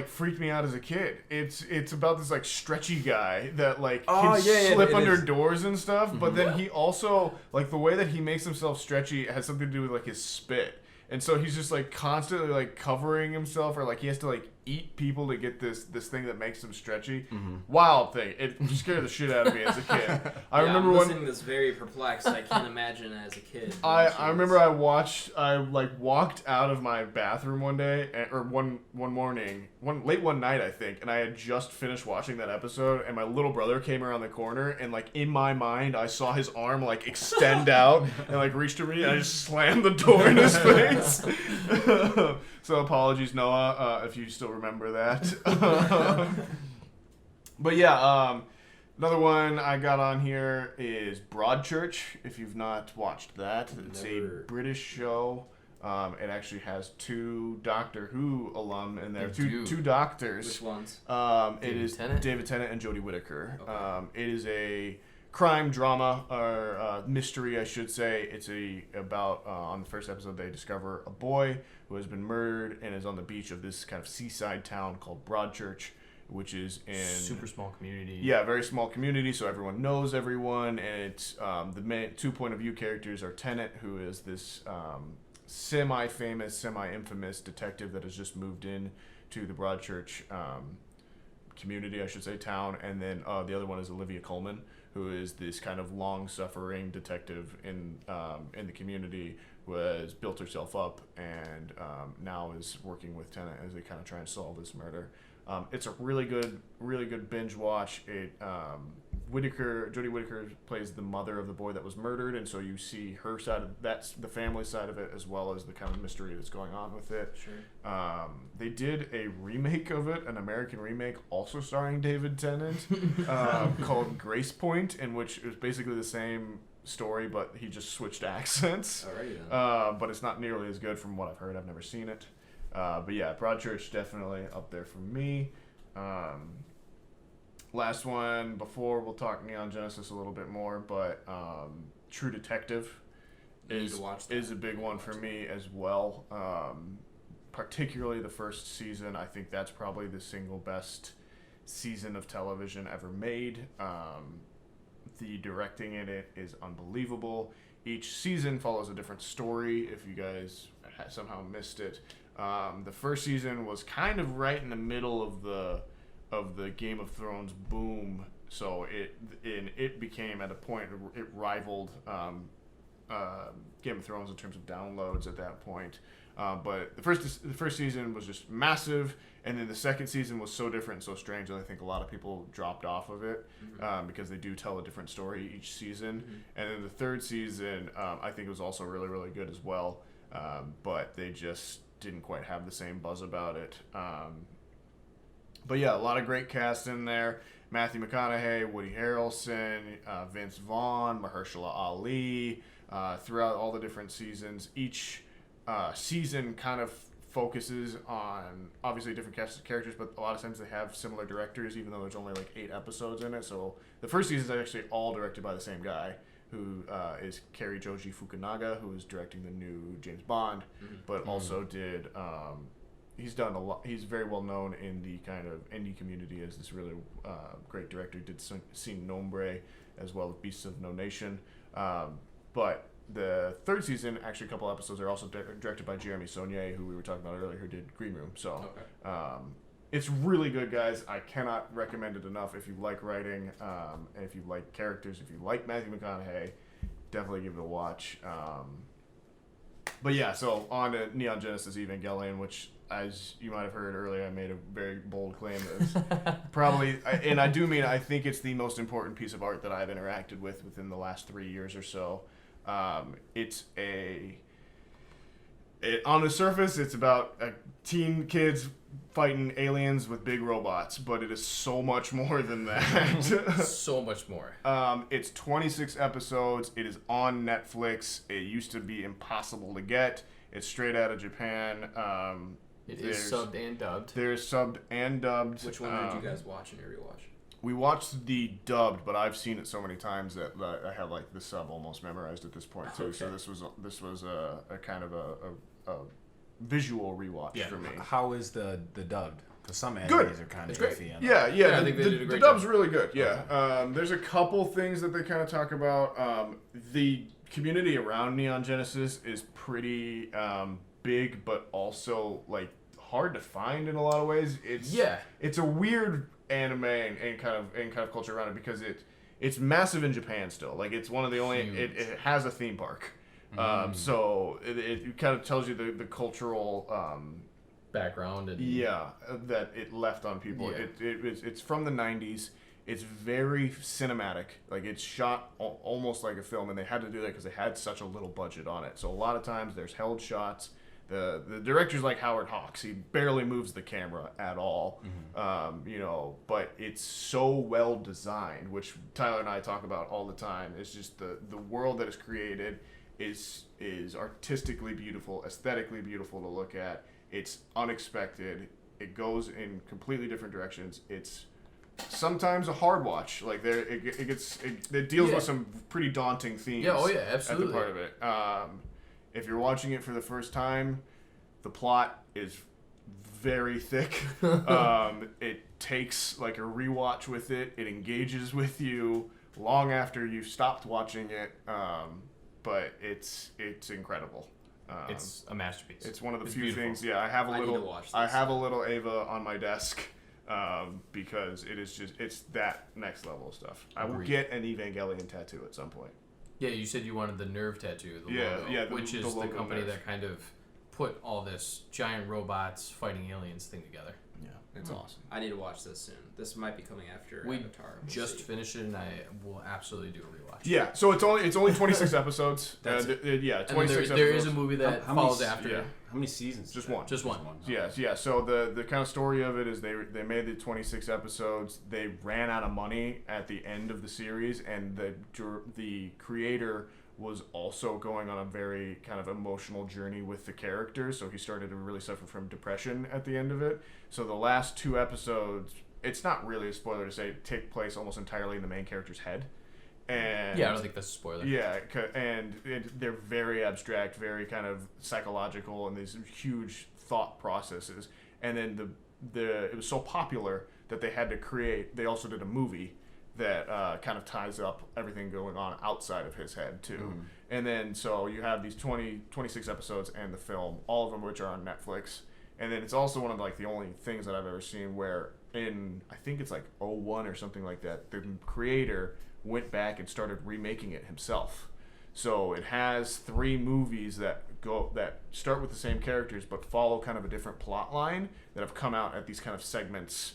freaked me out as a kid. It's about this, like, stretchy guy that, like, can slip under doors and stuff, mm-hmm. But then he also, like, the way that he makes himself stretchy has something to do with, like, his spit. And so he's just like constantly like covering himself, or like he has to like eat people to get this thing that makes him stretchy. Mm-hmm. Wild thing. It scared the shit out of me as a kid. I remember I'm listening to this very perplexed. I can't imagine as a kid. I remember I walked out of my bathroom one day, or one morning, late one night I think, and I had just finished watching that episode, and my little brother came around the corner, and like in my mind I saw his arm like extend out and like reach to me, and I just slammed the door in his face. So apologies, Noah, if you still remember that. But yeah, another one I got on here is Broadchurch. If you've not watched that, it's a British show. It actually has 2 Doctor Who alum in there. Two doctors. Which ones? It is Tennant? David Tennant and Jodie Whittaker. Okay. It is a crime drama, or mystery, I should say. It's about on the first episode they discover a boy who has been murdered and is on the beach of this kind of seaside town called Broadchurch, which is in super small community. Yeah, very small community, so everyone knows everyone, and it's the main 2 point of view characters are Tennant, who is this semi-famous, semi-infamous detective that has just moved in to the Broadchurch community, I should say, town, and then the other one is Olivia Colman, who is this kind of long-suffering detective in the community, who has built herself up and now is working with Tennant as they kind of try and solve this murder. It's a really good binge watch. Jodie Whittaker plays the mother of the boy that was murdered, and so you see her side of that's the family side of it, as well as the kind of mystery that's going on with it. Sure. They did a remake of it, an American remake, also starring David Tennant, called Grace Point, in which it was basically the same story, but he just switched accents. Alrighty then. But it's not nearly as good from what I've heard. I've never seen it. But yeah, Broadchurch definitely up there for me. Last one before we'll talk Neon Genesis a little bit more, but True Detective is a big one for me as well. Particularly the first season. I think that's probably the single best season of television ever made. The directing in it is unbelievable. Each season follows a different story, if you guys somehow missed it. The first season was kind of right in the middle of the Game of Thrones boom, so it became at a point it rivaled Game of Thrones in terms of downloads at that point. But the first season was just massive, and then the second season was so different and so strange that I think a lot of people dropped off of it, because they do tell a different story each season. Mm-hmm. And then the third season, I think it was also really, really good as well, but they just didn't quite have the same buzz about it. But yeah, a lot of great cast in there. Matthew McConaughey, Woody Harrelson, Vince Vaughn, Mahershala Ali, throughout all the different seasons. Each season kind of focuses on obviously different cast of characters, but a lot of times they have similar directors, even though there's only like 8 episodes in it. So the first season is actually all directed by the same guy, who is Cary Joji Fukunaga, who is directing the new James Bond, but also did. He's done a lot. He's very well known in the kind of indie community as this really great director. Did Sin Nombre as well as Beasts of No Nation, but the third season, actually a couple episodes, are also directed by Jeremy Saulnier, who we were talking about earlier, who did Green Room. So it's really good, guys. I cannot recommend it enough. If you like writing, and if you like characters, if you like Matthew McConaughey, definitely give it a watch. But yeah, so on to Neon Genesis Evangelion, which, as you might have heard earlier, I made a very bold claim that probably, and I do mean, I think it's the most important piece of art that I've interacted with within the last 3 years or so. On the surface, it's about teen kids fighting aliens with big robots, but it is so much more than that. So much more. It's 26 episodes. It is on Netflix. It used to be impossible to get. It's straight out of Japan. It is subbed and dubbed. There's subbed and dubbed. Which one did you guys watch in your rewatch? We watched the dubbed, but I've seen it so many times that I have like the sub almost memorized at this point too. Okay. So this was a kind of a visual rewatch for me. How is the dubbed? Because some animes are kind of iffy. Yeah. I think they did a great job. The dub's really good. Yeah. There's a couple things that they kind of talk about. The community around Neon Genesis is pretty big, but also like hard to find in a lot of ways. It's a weird anime and kind of culture around it because it's massive in Japan still. Like it's one of the only it has a theme park. So it kind of tells you the cultural background and that it left on people. Yeah. It's from the 90s. It's very cinematic. Like it's shot almost like a film, and they had to do that because they had such a little budget on it. So a lot of times there's held shots. The director's like Howard Hawks. He barely moves the camera at all. But it's so well designed, which Tyler and I talk about all the time. It's just the world that is created is artistically beautiful, aesthetically beautiful to look at. It's unexpected. It goes in completely different directions. It's sometimes a hard watch. Like it deals with some pretty daunting themes. Yeah, absolutely. At the part of it. If you're watching it for the first time, the plot is very thick. It takes like a rewatch with it. It engages with you long after you've stopped watching it. But it's incredible. It's a masterpiece. It's one of the few things. Yeah, I have a little Ava on my desk because it's that next level of stuff. I will get an Evangelion tattoo at some point. Yeah, you said you wanted the Nerve tattoo, logo, which is the company that kind of put all this giant robots fighting aliens thing together. Yeah, it's awesome. I need to watch this soon. This might be coming after Avatar. We just finished it, and I will absolutely do a rewatch. Yeah, so it's only 26 episodes. That's 26 episodes. There is a movie that follows after. Yeah. How many seasons? Just one. Just one. Yeah. So the kind of story of it is they made the 26 episodes. They ran out of money at the end of the series, and the creator was also going on a very kind of emotional journey with the characters. So he started to really suffer from depression at the end of it. So the last 2 episodes, it's not really a spoiler to say, take place almost entirely in the main character's head. And I don't think that's a spoiler. Yeah, and they're very abstract, very kind of psychological, and these huge thought processes. And then it was so popular that they had to create. They also did a movie that kind of ties up everything going on outside of his head too. Mm-hmm. And then so you have these 26 episodes and the film, all of them which are on Netflix. And then it's also one of like the only things that I've ever seen where I think it's like 01 or something like that, the creator went back and started remaking it himself. So it has 3 movies that start with the same characters but follow kind of a different plot line that have come out at these kind of segments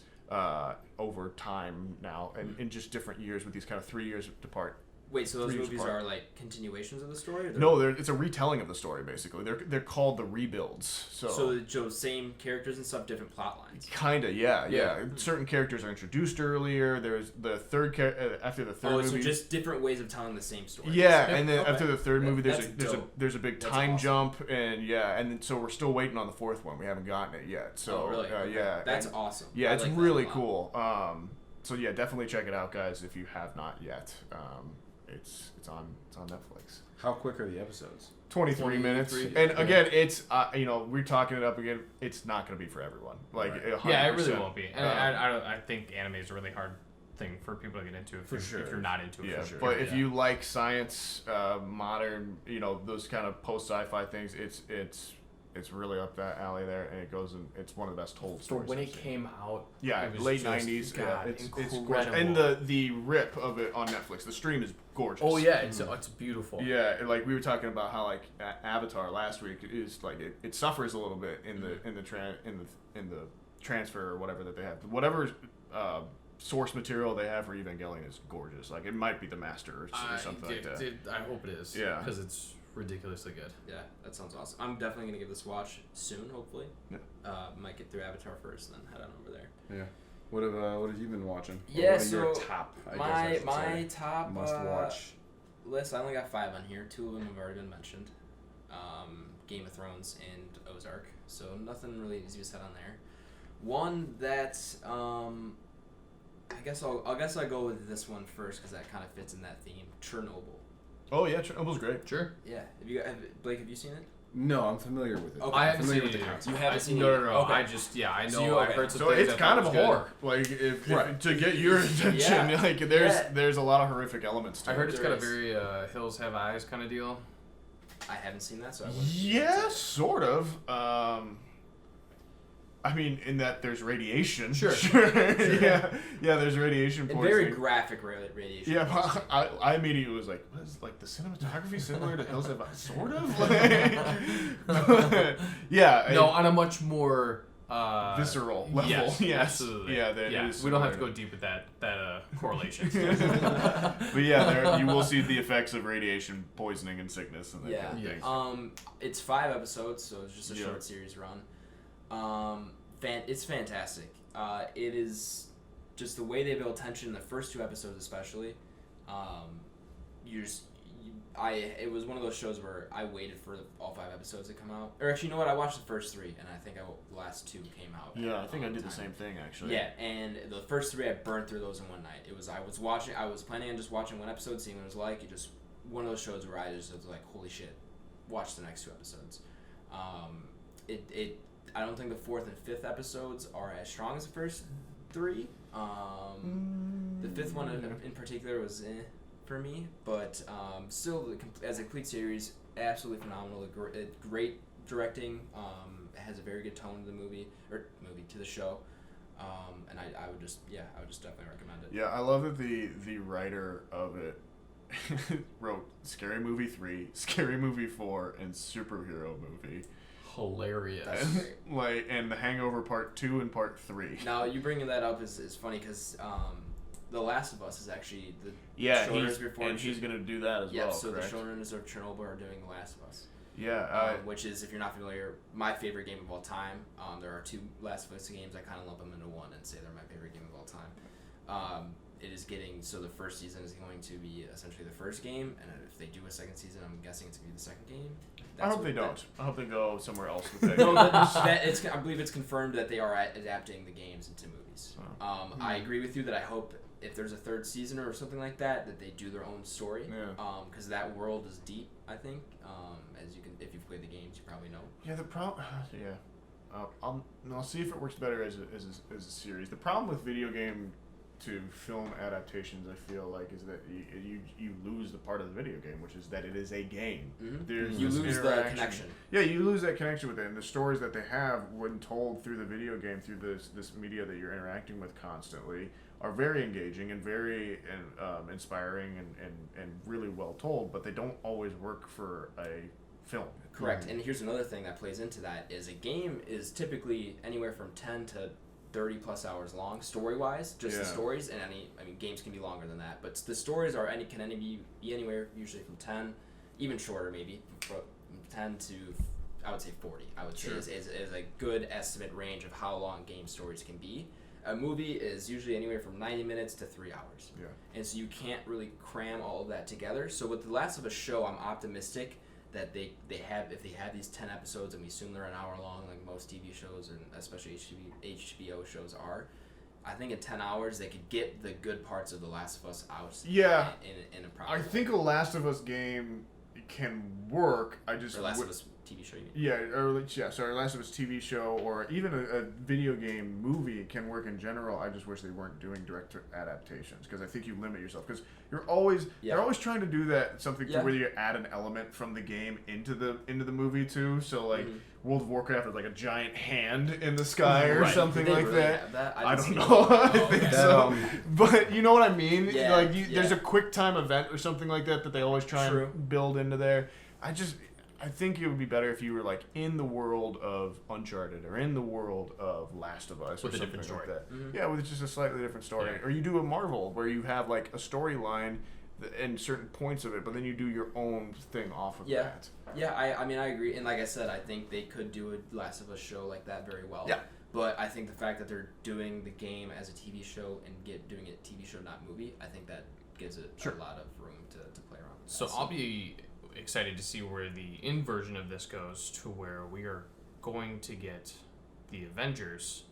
over time now, and in just different years with these kind of 3 years apart Wait, so those movies are like continuations of the story? No, it's a retelling of the story basically. They're called the rebuilds. So same characters and stuff, different plot lines. Kinda, yeah. Certain characters are introduced earlier. There's the third after the third movie. So just different ways of telling the same story. Yeah, and then after the third movie, there's a big time jump, and then so we're still waiting on the fourth one. We haven't gotten it yet. So really? Yeah, that's awesome. Yeah, it's really cool. So yeah, definitely check it out, guys, if you have not yet. It's on Netflix. How quick are the episodes? 23 minutes. And again, it's we're talking it up again. It's not going to be for everyone. Like, right. Yeah, it really won't be. And I think anime is a really hard thing for people to get into if you're not into it. Yeah, but if you like science, modern, those kind of post sci-fi things, it's really up that alley there, and it goes and it's one of the best told stories. For when it came out, it was late 90s. God, it's incredible. Gorgeous. And the rip of it on Netflix, the stream is gorgeous. Oh yeah, it's beautiful. Yeah, like we were talking about how like Avatar last week is like it suffers a little bit in the transfer or whatever that they have. Whatever source material they have for Evangelion is gorgeous. Like it might be the master or something like that. I hope it is. Yeah, because it's ridiculously good. Yeah, that sounds awesome. I'm definitely gonna give this a watch soon, hopefully. Yeah. Might get through Avatar first, and then head on over there. Yeah. What have you been watching? Yeah, what are your top? My top must watch list. I only got 5 on here. 2 of them have already been mentioned. Game of Thrones and Ozark. So nothing really needs to be said on there. One that I guess I'll go with this one first because that kind of fits in that theme. Chernobyl. Oh yeah, Chernobyl's great. Sure. Yeah. Blake, have you seen it? No, I'm familiar with it. Okay. I haven't seen it. You haven't seen it? No. Okay. I know. I've heard some so things. it's kind of a horror. Like if to get your attention, like there's a lot of horrific elements to it. I heard it's got a very Hills Have Eyes kind of deal. I haven't seen that, so I wouldn't. Yeah, sort of. I mean, in that there's radiation. Sure. Yeah, there's radiation poisoning. And very graphic radiation. Yeah, but I immediately was like, what is like the cinematography similar to Hills Have Eyes? Sort of. Yeah. No, on a much more visceral level. Yes, absolutely. Yeah, we don't have to go deep with that correlation. But yeah, you will see the effects of radiation poisoning and sickness and that kind of thing. It's 5 episodes, so it's just a short series run. It's fantastic. It is just the way they build tension in the first 2 episodes, especially. It was one of those shows where I waited for all 5 episodes to come out. Or actually, you know what? I watched the first 3, and I think the last 2 came out. Yeah, I think I did the same thing actually. Yeah, and the first 3 I burned through those in one night. I was planning on just watching one episode, seeing what it was like. It just one of those shows where I just was like, holy shit, watch the next 2 episodes. I don't think the 4th and 5th episodes are as strong as the first 3. The 5th one in particular was for me, but still, as a complete series, absolutely phenomenal. Great directing. It has a very good tone to the movie to the show, and I would just definitely recommend it. Yeah, I love that the writer of it wrote Scary Movie 3, Scary Movie 4, and Superhero Movie. Hilarious. That's great. And The Hangover Part 2 and Part 3. Now, you bringing that up is funny because The Last of Us is actually the showrunners before. And he's going to do that as well. Yeah, so correct? the showrunners of Chernobyl are doing The Last of Us. Yeah. Which is, if you're not familiar, my favorite game of all time. There are 2 Last of Us games. I kind of lump them into one and say they're my favorite game of all time. It is so the first season is going to be essentially the first game, and if they do a second season, I'm guessing it's going to be the second game. I hope they don't. I hope they go somewhere else with that. No, I believe it's confirmed that they are adapting the games into movies. I agree with you that I hope if there's a 3rd season or something like that they do their own story. Yeah. Because that world is deep, I think. If you've played the games, you probably know. Yeah, the problem. Yeah. I'll see if it works better as a series. The problem with video game to film adaptations, I feel like, is that you lose the part of the video game, which is that it is a game. Mm-hmm. You lose the connection. Yeah, you lose that connection with it, and the stories that they have, when told through the video game, through this media that you're interacting with constantly, are very engaging and very inspiring and really well told, but they don't always work for a film. Correct. And here's another thing that plays into that is a game is typically anywhere from 10 to 30 plus hours long story wise, just the stories, and games can be longer than that, but the stories can be anywhere, usually from 10, even shorter maybe, from 10 to I would say 40. I would say is a good estimate range of how long game stories can be. A movie is usually anywhere from 90 minutes to 3 hours. Yeah. And so you can't really cram all of that together. So with The Last of Us show, I'm optimistic that if they have these 10 episodes, and we assume they're an hour long, like most TV shows and especially HBO shows are, I think in 10 hours they could get the good parts of The Last of Us out. Yeah. In a proper I think a Last of Us game can work. Or Last of Us TV show, you mean? Yeah, Last of Us TV show, or even a video game movie can work in general. I just wish they weren't doing direct adaptations, because I think you limit yourself, because they're always trying to do that to where you add an element from the game into the movie too. So like World of Warcraft is like a giant hand in the sky or something like really that. I don't know. I think so. But you know what I mean? Yeah, there's a quick time event or something like that they always try and build into there. I think it would be better if you were like in the world of Uncharted or in the world of Last of Us with or a something different story. like that. Mm-hmm. Yeah, with just a slightly different story. Yeah. Or you do a Marvel where you have like a storyline and certain points of it, but then you do your own thing off of that. Yeah, I mean I agree, and like I said, I think they could do a Last of Us show like that very well. Yeah. But I think the fact that they're doing the game as a TV show and doing it TV show, not movie, I think that gives it a lot of room to play around with. So I'll be excited to see where the inversion of this goes, to where we are going to get the Avengers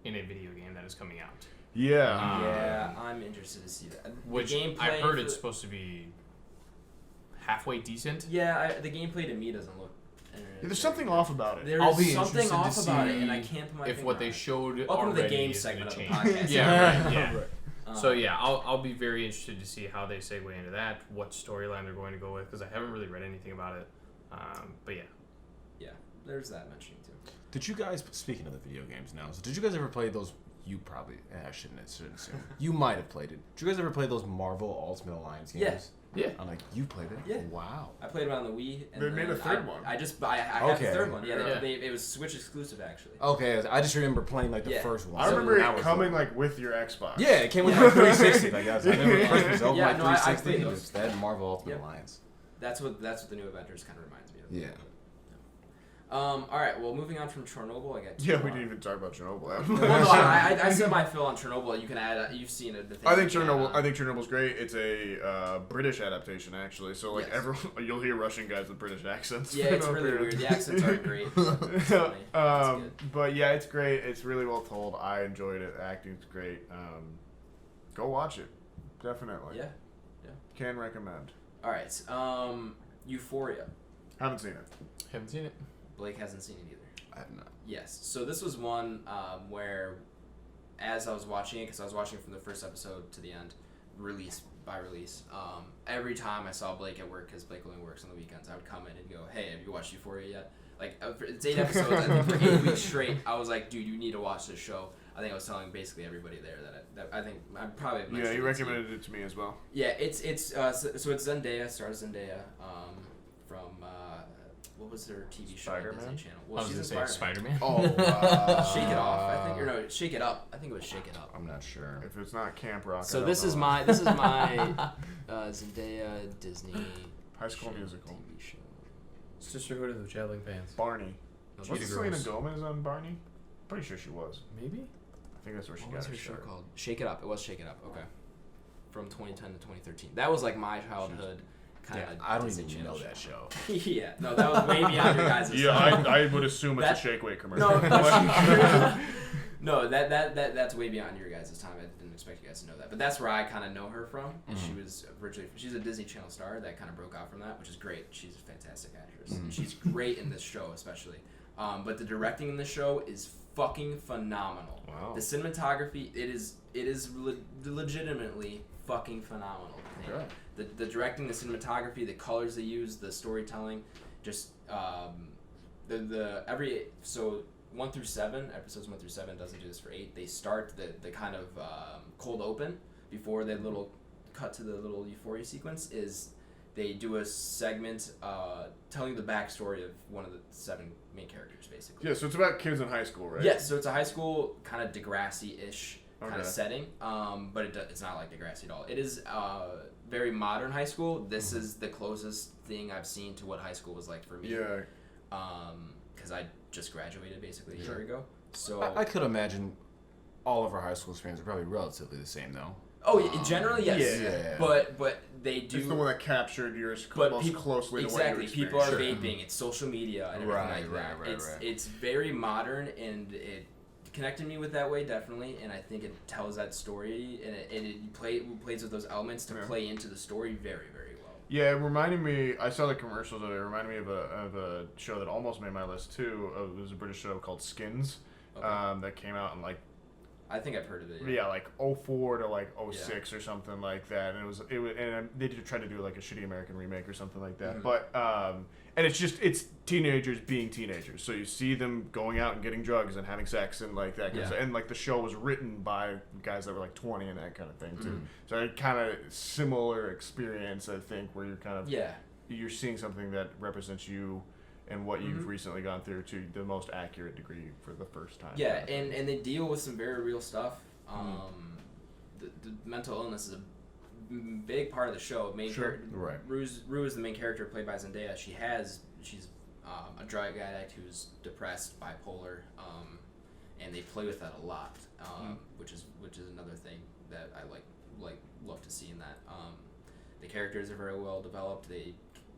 in a video game that is coming out. Yeah. I'm interested to see that. Which I heard it's supposed to be halfway decent. Yeah, the gameplay to me doesn't look. There's something off about it. There's something off about it, and I can't put my finger if what on they showed Welcome already to the game is segment of the change. podcast. Yeah, right, yeah. So yeah, I'll be very interested to see how they segue into that, what storyline they're going to go with, because I haven't really read anything about it. But yeah, there's that mentioning too. Did you guys, speaking of the video games now, so did you guys ever play those? You probably, I shouldn't assume. You might have played it. Did you guys ever play those Marvel Ultimate Alliance games? Yeah. I'm like, you played it? Yeah. Wow. I played it on the Wii. And they made a third one. I had the third one. Yeah, it was Switch exclusive actually. Okay, I just remember playing like the first one. I remember it coming like with your Xbox. Yeah, it came with my 360. I guess. I remember the first was over my 360. It was that Marvel Ultimate Alliance. That's what the new Avengers kind of reminds me of. Yeah. All right. Well, moving on from Chernobyl, I got. We didn't even talk about Chernobyl. I said my fill on Chernobyl. You can add. You've seen it. I think Chernobyl's great. It's a British adaptation actually. So like everyone, you'll hear Russian guys with British accents. Yeah, it's really weird. The accents are great. But yeah, it's great. It's really well told. I enjoyed it. The acting's great. Go watch it. Definitely. Yeah. Can recommend. All right. Euphoria. Haven't seen it. Blake hasn't seen it either. I have not. Yes. So this was one where, as I was watching it, because I was watching it from the first episode to the end, release by release, every time I saw Blake at work, because Blake only works on the weekends, I would come in and go, hey, have you watched Euphoria yet? Like, it's 8 episodes, I think for 8 weeks straight, I was like, dude, you need to watch this show. I think I was telling basically everybody there that I think I probably mentioned you recommended it to me as well. Yeah, it's so it's Zendaya, stars Zendaya, from what was their TV show on Disney Channel? Well, I was going to say Spider-Man. Oh, Shake It Off, I think, or no, Shake It Up. I think it was Shake It Up. I'm not sure. If it's not Camp Rock. So this is my Zendaya Disney High School Musical TV show. Sisterhood of the Traveling Pants. Barney. No, Wasn't Selena Gomez on Barney? Pretty sure she was. Maybe. I think that's where she got her show start. called? Shake It Up. It was Shake It Up. Okay. From 2010 to 2013. That was like my childhood. I don't even know that show. Yeah, no, that was way beyond your guys' time. I would assume it's a Shake Weight commercial. No, that's way beyond your guys' time. I didn't expect you guys to know that, but that's where I kind of know her from. And she's a Disney Channel star that kind of broke out from that, which is great. She's a fantastic actress. And she's great in this show, especially. But the directing in this show is fucking phenomenal. Wow. The cinematography, it is legitimately fucking phenomenal. Okay. The directing, the cinematography, the colors they use, the storytelling, just so 1 through 7, episodes 1 through 7 doesn't do this for 8. They start the kind of cold open before the little cut to the little Euphoria sequence is they do a segment telling the backstory of one of the 7 main characters, basically. Yeah, so it's about kids in high school, right? Yes, so it's a high school kind of Degrassi-ish kind of setting, but it's not like Degrassi at all. It is very modern high school. This is the closest thing I've seen to what high school was like for me. Yeah. Because I just graduated basically a year ago. So I could imagine all of our high school experiences are probably relatively the same, though. Oh, generally, yes. Yeah. But they do... It's the one that captured yours most closely to what you Exactly. People are experienced. vaping. It's social media and everything like that. It's very modern, and it connected me with that way, definitely, and I think it tells that story, and it plays with those elements to play into the story very, very well. Yeah, it reminded me, I saw the commercials of it, reminded me of a show that almost made my list, too. It was a British show called Skins, that came out in, like, I think I've heard of it. Yeah, like 04 to like 06 or something like that, and it was and they tried to do like a shitty American remake or something like that. But and it's teenagers being teenagers, so you see them going out and getting drugs and having sex and like that. And like the show was written by guys that were like 20 and that kind of thing too. So a kind of similar experience, I think, where you're kind of you're seeing something that represents you and what you've recently gone through to the most accurate degree for the first time. Yeah, and they deal with some very real stuff. The mental illness is a big part of the show. Rue is the main character played by Zendaya. She's a drug addict who's depressed, bipolar, and they play with that a lot, which is another thing that I love to see in that. The characters are very well developed. They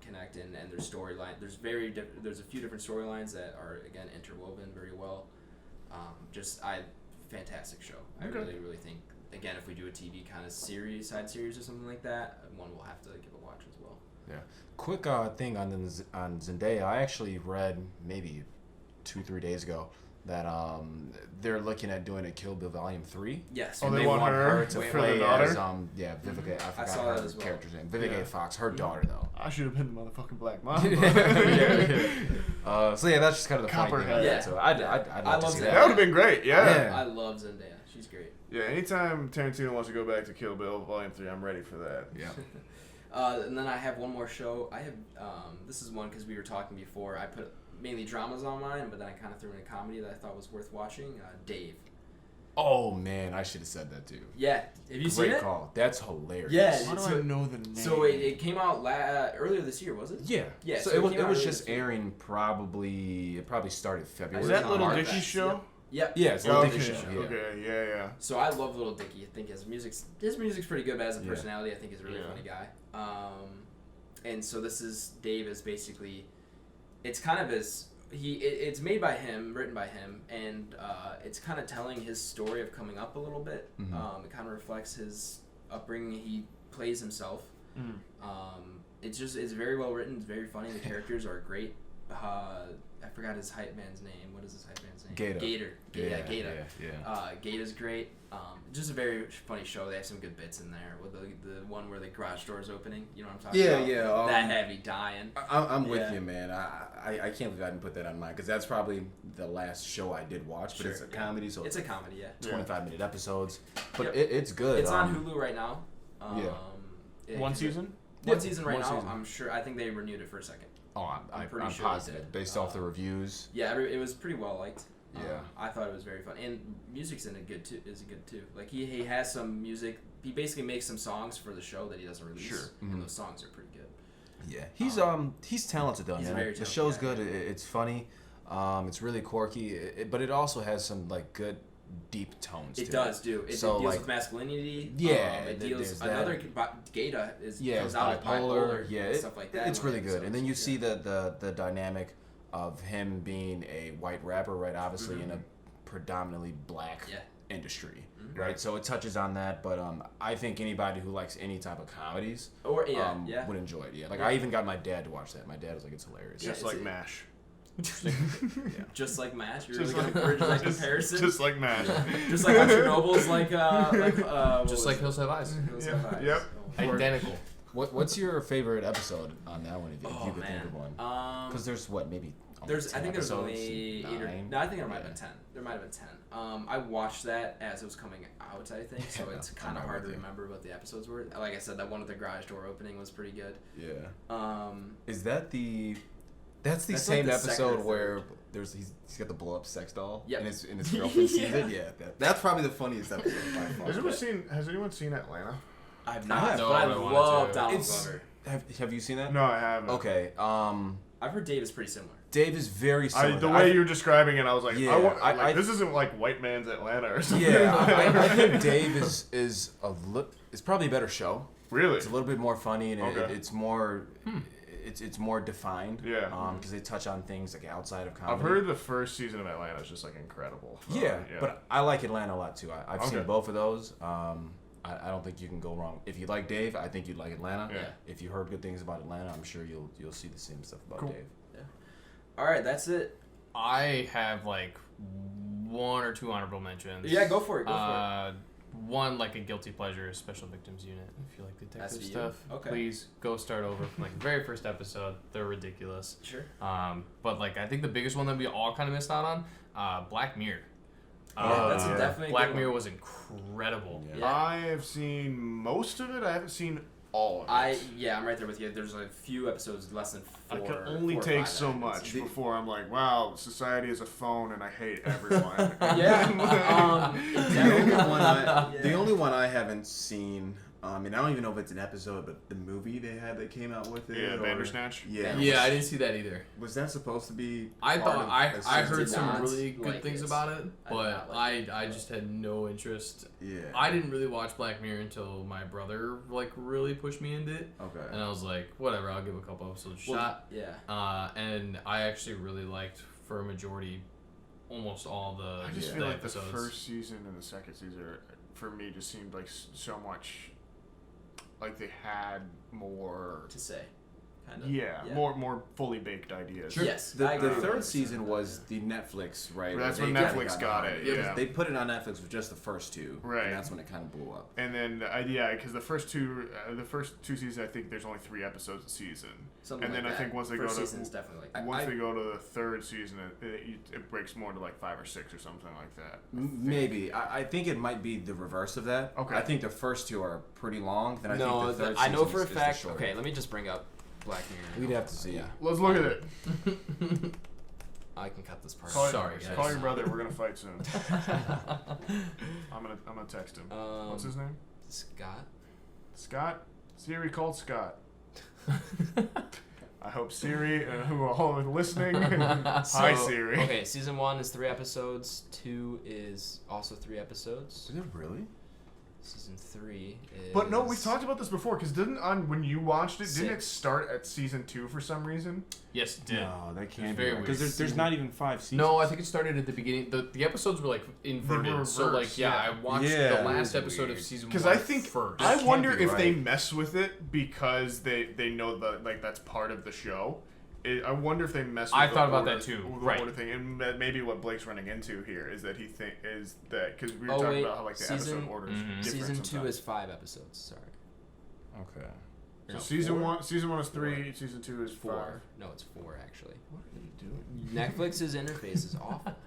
connect and their storyline. There's a few different storylines that are again interwoven very well. Fantastic show. I really think again if we do a TV kind of side series or something like that, one will have to give a watch as well. Yeah. Quick thing on Zendaya. I actually read maybe 2-3 days ago that they're looking at doing a Kill Bill Volume 3. Yes. Oh, they want her to for play the daughter? as Vivica. I forgot her character's name. Vivica Fox, her daughter though. I should have been the motherfucking Black Mamba. So yeah, that's just kind of the funny thing. Yeah. So I'd love to see that. That would have been great. Yeah. I love Zendaya. She's great. Yeah. Anytime Tarantino wants to go back to Kill Bill Volume 3, I'm ready for that. Yeah. And then I have one more show. I have this is one because we were talking before. I put mainly dramas on mine, but then I kind of threw in a comedy that I thought was worth watching. Dave. Oh man, I should have said that too. Yeah, have you seen it? Great call. That's hilarious. Yeah. How do I know the name? So it came out earlier this year, was it? Yeah. Yeah. So it was just airing probably. It probably started February. Is that Little Dicky's show? Yep. Yeah, it's Little Dicky's show. Yeah. Okay. Yeah. So I love Little Dicky. I think his music's pretty good, but as a personality, I think he's a really funny guy. And so Dave is basically, it's kind of it's made by him, written by him, and it's kind of telling his story of coming up a little bit. It kind of reflects his upbringing. He plays himself. It's very well written. It's very funny. The characters are great. I forgot his hype man's name. What is his hype man's name? Gator. Gator. Yeah. Gator's great. Just a very funny show. They have some good bits in there. With the one where the garage door is opening. You know what I'm talking about? Yeah. That had me dying. I'm with you, man. I can't believe I didn't put that on mine because that's probably the last show I did watch. But it's a comedy, so it's a comedy. Yeah. 25-minute episodes, but it's good. It's on Hulu right now. One season. One season right now. I'm sure. I think they renewed it for a second. Oh, I'm pretty sure positive based off the reviews. Yeah, it was pretty well liked. Yeah, I thought it was very fun, and music's good too. Like he has some music. He basically makes some songs for the show that he doesn't release, and those songs are pretty good. Yeah, he's talented though. He's man. very talented, the show's good. It's funny. It's really quirky, but it also has some like good deep tones. It does do. It deals with masculinity. Yeah, it deals. Another Gata comes out with bipolar. Stuff like that. It's really good, and then you see the dynamic of him being a white rapper, right? Obviously in a predominantly black industry, right? So it touches on that, but I think anybody who likes any type of comedies would enjoy it. Yeah, like I even got my dad to watch that. My dad was like, "It's hilarious." Just like MASH. Just like MASH. You're really gonna bridge that comparison. Just like MASH. Just like Chernobyl's just like Hills Have Eyes. Yep. Identical. What's your favorite episode on that one? If you could think of one, because there's maybe I think there's only 8 or... No, I think there might have been 10. There might have been 10. I watched that as it was coming out, I think, so it's kind of hard to remember what the episodes were. Like I said, that one with the garage door opening was pretty good. Yeah. Is that the... That's the same episode where he's got the blow up sex doll and his girlfriend sees it. Yeah, that's probably the funniest episode by far. Has anyone seen Atlanta? I've not, but I love Donald Glover. Have you seen that? No, I haven't. Okay. I've heard Dave is pretty similar. Dave is very similar. The way you're describing it, I was like, this isn't like white man's Atlanta or something. Yeah, I think Dave is probably a better show. Really? It's a little bit more funny and it's more. It's more defined. Yeah. Because they touch on things like outside of comedy. I've heard the first season of Atlanta is just like incredible. Yeah, but I like Atlanta a lot too. I've seen both of those. I don't think you can go wrong. If you like Dave, I think you'd like Atlanta. Yeah. If you heard good things about Atlanta, I'm sure you'll see the same stuff about Dave. Yeah. All right, that's it. I have like 1 or 2 honorable mentions. Yeah, go for it. One, like a guilty pleasure, is Special Victims Unit. If you like detective stuff, please go start over from like the very first episode. They're ridiculous. Sure. But like I think the biggest one that we all kind of missed out on, Black Mirror. That's definitely Black Mirror was incredible. Yeah. I have seen most of it. I haven't seen all of it. I'm right there with you. There's a few episodes less than 4. I can only take so much before I'm like, wow, society is a phone and I hate everyone. The only one I haven't seen. I don't even know if it's an episode, but the movie they had that came out with it. Yeah, Bandersnatch. Yeah, I didn't see that either. Was that supposed to be? I thought I heard some really good things about it, but I just had no interest. Yeah. I didn't really watch Black Mirror until my brother really pushed me into it. Okay. And I was like, whatever, I'll give a couple episodes a shot. Yeah. And I actually really liked, for a majority, almost all the. I just feel like episodes. The first season and the second season, for me, just seemed like so much. Like they had more to say, kind of. Yeah, more fully baked ideas. Sure. Yes, the third season was the Netflix, right? That's when Netflix got it. Yeah, they put it on Netflix with just the first 2, right? And that's when it kind of blew up. And then because the first two seasons, I think there's only 3 episodes a season. Something and then like I think once they go to they go to the third season, it breaks more to like 5 or 6 or something like that. Maybe I think it might be the reverse of that. Okay, I think the first 2 are pretty long. Then I think the third I know for a is fact. Okay, let me just bring up Black Mirror. We'd have to see. Yeah. Let's look at it. I can cut this part. Sorry, guys. Call your brother. We're gonna fight soon. I'm gonna text him. What's his name? Scott. Siri called Scott. I hope Siri and who are all listening. Hi, Siri. Okay, season 1 is 3 episodes. 2 is also 3 episodes. Is it really? Season 3 is... But no, we talked about this before, because when you watched it, didn't it start at season 2 for some reason? Yes, it did. No, that can't be. Because there's not even 5 seasons. No, I think it started at the beginning. The episodes were like inverted. So like, I watched the last episode of season 1 first. I wonder if they mess with it because they know that that's part of the show. I wonder if they mess with I thought about that too. Right. Thing. And maybe what Blake's running into here is that because we were talking about how the episode order is different. Season 2 sometimes. is 5 episodes. Sorry. Okay. So season 1 is 3. Season 2 is 4. 5. No, it's 4 actually. What are you doing? Netflix's interface is awful.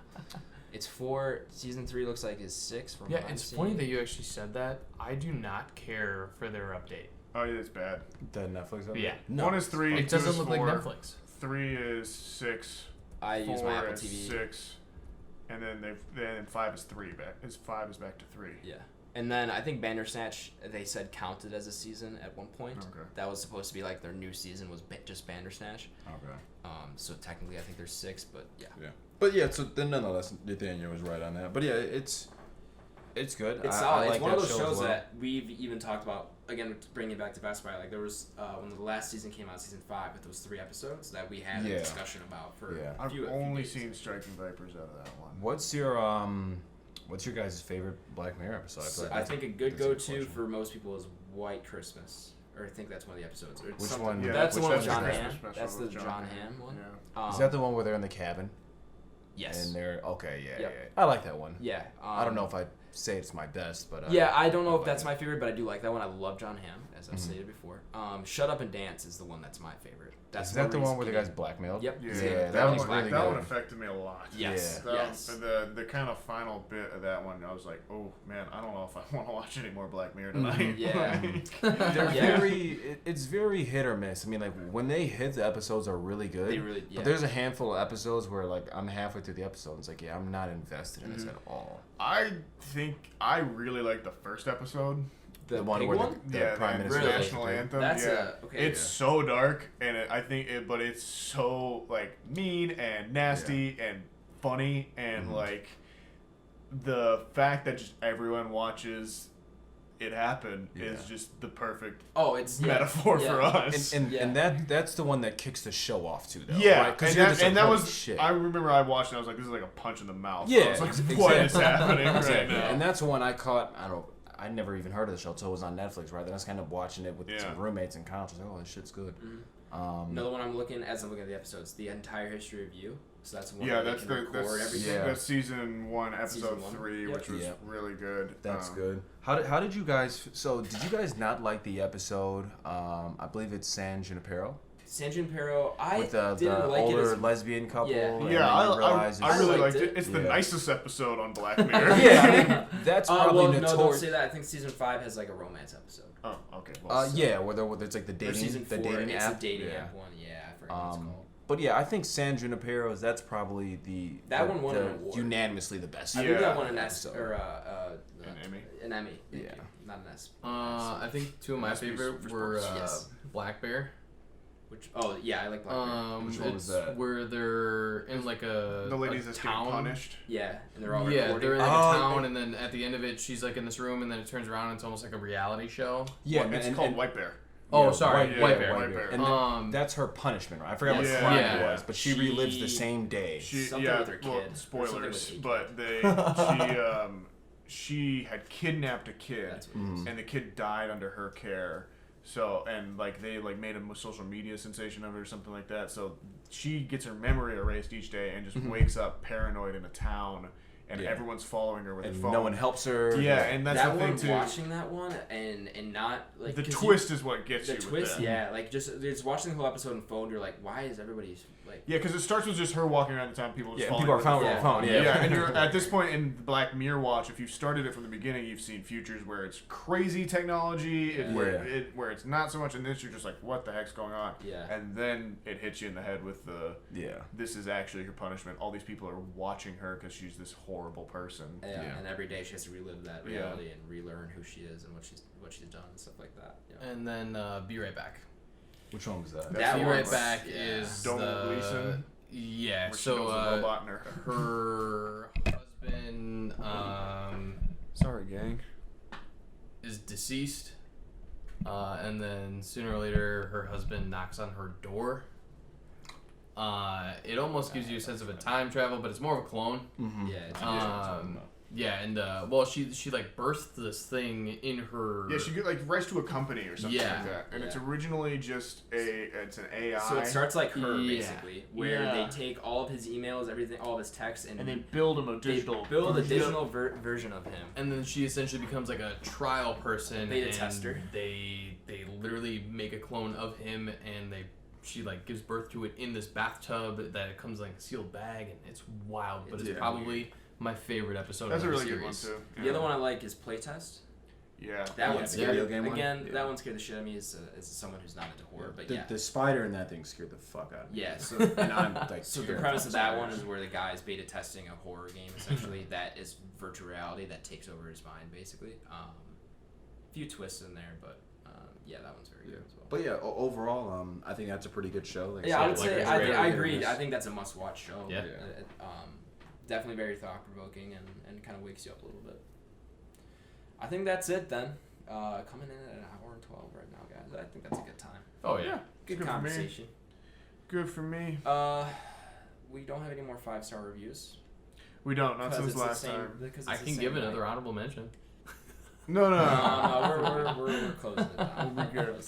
It's 4. Season 3 looks like is 6 from what it's funny that you actually said that. I do not care for their update. Oh yeah, it's bad. The Netflix update? Yeah. No. 1 is 3. It doesn't look 4, like Netflix. 3 is 6. I use my Apple TV. 6, and then 5 is 3. 5 is back to 3. Yeah, and then I think Bandersnatch they said counted as a season at one point. Okay. That was supposed to be like their new season was just Bandersnatch. Okay. So technically I think there's 6, but yeah. Yeah. But yeah, so then nonetheless, Nathaniel was right on that. But yeah, it's good. It's solid. It's one of those shows that we've even talked about. Again, bringing it back to Best Buy, like there was when the last season came out, season 5, with those 3 episodes that we had a discussion about for. Yeah. I've only seen Striking Vipers out of that one. What's your guys' favorite Black Mirror episode? I think a good go-to for most people is White Christmas, or I think that's one of the episodes. Or Which one? Yeah, that's the one with John Christmas Hamm. special That's the with John Hamm one. Yeah. Is that the one where they're in the cabin? Yes. And they're yeah. I like that one. Yeah. I don't know if I'd say it's my best, but yeah, I don't know if that's my favorite, but I do like that one. I love John Hamm, as I've stated before. Shut Up and Dance is the one that's my favorite. Is that the one where the guy's blackmailed? Yep. Yeah, that one's really good. That one affected me a lot. Yes. Yeah. Yes. The kind of final bit of that one, I was like, oh man, I don't know if I want to watch any more Black Mirror tonight. Yeah. They're it's very hit or miss. I mean, like when they hit, the episodes are really good. They really, But there's a handful of episodes where like I'm halfway through the episode and it's like, yeah, I'm not invested in this at all. I think I really liked the first episode. The one where the Prime Minister's national anthem. That's okay. It's so dark, and but it's so like mean and nasty and funny, and like the fact that just everyone watches it happen is just the perfect metaphor for us. And that's the one that kicks the show off too, though. Yeah, right? and that was shit. I remember I watched it. I was like, this is like a punch in the mouth. Yeah, I was like, what is happening right now? And that's one I caught. I don't know. I'd never even heard of the show until it was on Netflix, right? Then I was kind of watching it with some roommates in college. I was like, oh, this shit's good. Another one I'm looking at the episodes, The Entire History of You. So that's one that's that's season 1, episode 3, which was really good. That's good. How did you guys? So did you guys not like the episode? I believe it's San Junipero. San Junipero, I with the didn't like older it lesbian couple. I really liked it. It's the nicest episode on Black Mirror. I mean, that's probably no, don't say that. I think season 5 has like a romance episode. Oh, okay. Where it's like the dating, season 4, dating it's app. the dating app one. Yeah, I forget what it's called. But yeah, I think San Junipero's, that's probably one won an award. Unanimously the best. I think that won an Emmy. An Emmy. Yeah. Not an S. I think two of my favorite were Black Bear. I like Black Bear. Which one was that? Where they're in like the ladies that's getting punished. Yeah, and they're all recording. They're in like a town, and then at the end of it, she's like in this room, and then it turns around, and it's almost like a reality show. Yeah, it's called White Bear. Oh, sorry, White Bear. White Bear. And that's her punishment, right? I forgot what crime it was, but she relives the same day. Something with her kid. Well, spoilers, but she had kidnapped a kid, and the kid died under her care. So, and like they like made a social media sensation of it or something like that. So she gets her memory erased each day and just wakes up paranoid in a town, and everyone's following her with their phone. No one helps her. Yeah, and that's that the thing too. Watching that one and not like the twist is what gets you. The twist, like just watching the whole episode on phone, you're like, why is everybody like? Yeah, because it starts with just her walking around the town, people just people are following her phone. Yeah, and you're at this point in Black Mirror watch. If you started it from the beginning, you've seen futures where it's crazy technology, where it's not so much, and this you're just like, what the heck's going on? Yeah, and then it hits you in the head with this is actually her punishment. All these people are watching her because she's this horrible person. Yeah, and every day she has to relive that reality and relearn who she is and what she's done and stuff like that. Yeah. And then Be Right Back. Which one was that? Be Right Back is Donald Gleason. Yeah, so her husband sorry gang is deceased, and then sooner or later her husband knocks on her door. It almost gives you a sense of a time travel, but it's more of a clone. Mm-hmm. Yeah, and she like birthed this thing in her. Yeah, she like writes to a company or something like that, and it's originally just it's an AI. So it starts like her basically, where they take all of his emails, everything, all of his texts, and they build him a digital version of him. And then she essentially becomes like a trial person, beta tester. They literally make a clone of him, and she like gives birth to it in this bathtub that it comes like a sealed bag, and it's wild, but it's probably my favorite episode. That's of the a really series. good one too. Yeah. The other one I like is Playtest. Yeah, that one scared that one scared the shit out of me as someone who's not into horror. But the spider in that thing scared the fuck out of me. Yeah, so and I'm like, so the premise of that one is where the guy is beta testing a horror game essentially that is virtual reality that takes over his mind basically. A few twists in there, but that one's very good as well. But yeah, overall, I think that's a pretty good show. Like I would say I agree. I think that's a must-watch show. Yeah. Definitely very thought-provoking and kind of wakes you up a little bit. I think that's it then. Coming in at an hour and 12 right now, guys. I think that's a good time. Oh yeah, good conversation. Good for me. We don't have any more 5-star reviews. We don't. Not since last time. I can give another honorable mention. No. We're closing it down. We'll be good.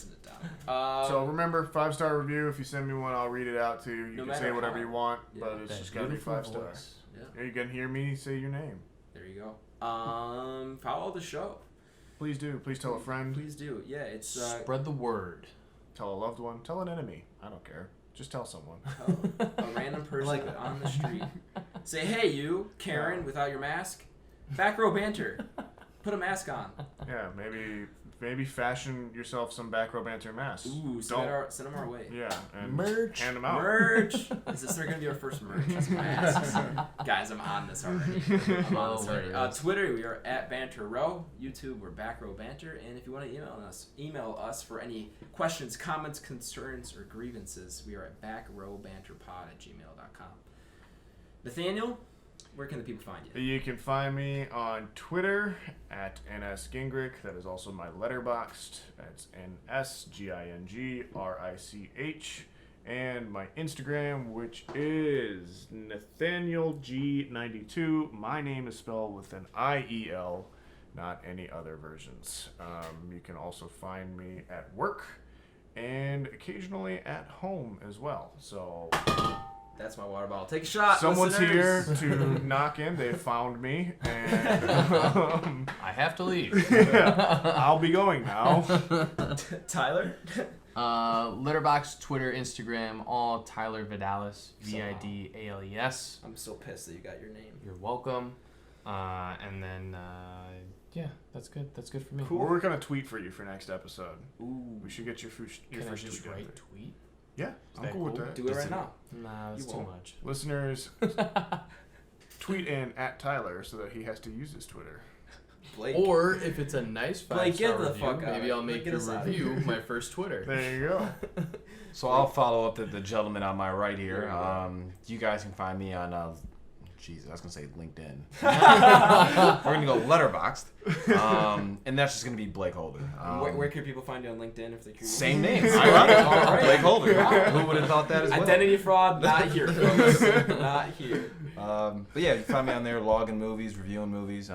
So remember, 5-star review. If you send me one, I'll read it out to you. You can say whatever you want, but it's just gotta be 5 stars. Yeah, you can hear me say your name. There you go. Follow the show. Please do. Please tell a friend. Please do. Yeah, it's spread the word. Tell a loved one. Tell an enemy. I don't care. Just tell someone. A random person on the street. Say, hey, you, Karen, without your mask. Back Row Banter. Put a mask on. Yeah, maybe fashion yourself some Back Row Banter masks. Ooh, send them our way. Yeah, and merch. hand them out. Merch. Is this going to be our first merch? Masks. Guys, I'm on this already. Twitter, we are at Banter Row. YouTube, we're Back Row Banter. And if you want to email us for any questions, comments, concerns, or grievances, we are at backrowbanterpod@gmail.com. Nathaniel, where can the people find you? You can find me on Twitter at nsgingrich. That is also my Letterboxd. That's NSGINGRICH. And my Instagram, which is NathanielG92. My name is spelled with an IEL, not any other versions. You can also find me at work and occasionally at home as well. So... That's my water bottle. Take a shot. Someone's listeners. here to knock in. They found me, and I have to leave. Yeah, I'll be going now. Tyler? Letterboxd, Twitter, Instagram, all Tyler Vidalis, Vidales. I'm so pissed that you got your name. You're welcome. And then, yeah, that's good. That's good for me. Cool. We're working on a tweet for you for next episode. Ooh. We should get your first Can I tweet. just write tweet? Yeah, I'm cool with that. Do it right now. Nah, that's too much. Listeners, tweet in at Tyler so that he has to use his Twitter. Blake. Or if it's a nice 5-star review, maybe I'll make your review my first Twitter. There you go. So I'll follow up the gentleman on my right here. You guys can find me on, I was going to say LinkedIn. We're going to go Letterboxd. And that's just going to be BlakeHolder. Where can people find you on LinkedIn if they're curious? Same name. Ironic. BlakeHolder. Who would have thought that as well? Identity fraud, not here, folks. Not here. But yeah, you can find me on there logging movies, reviewing movies.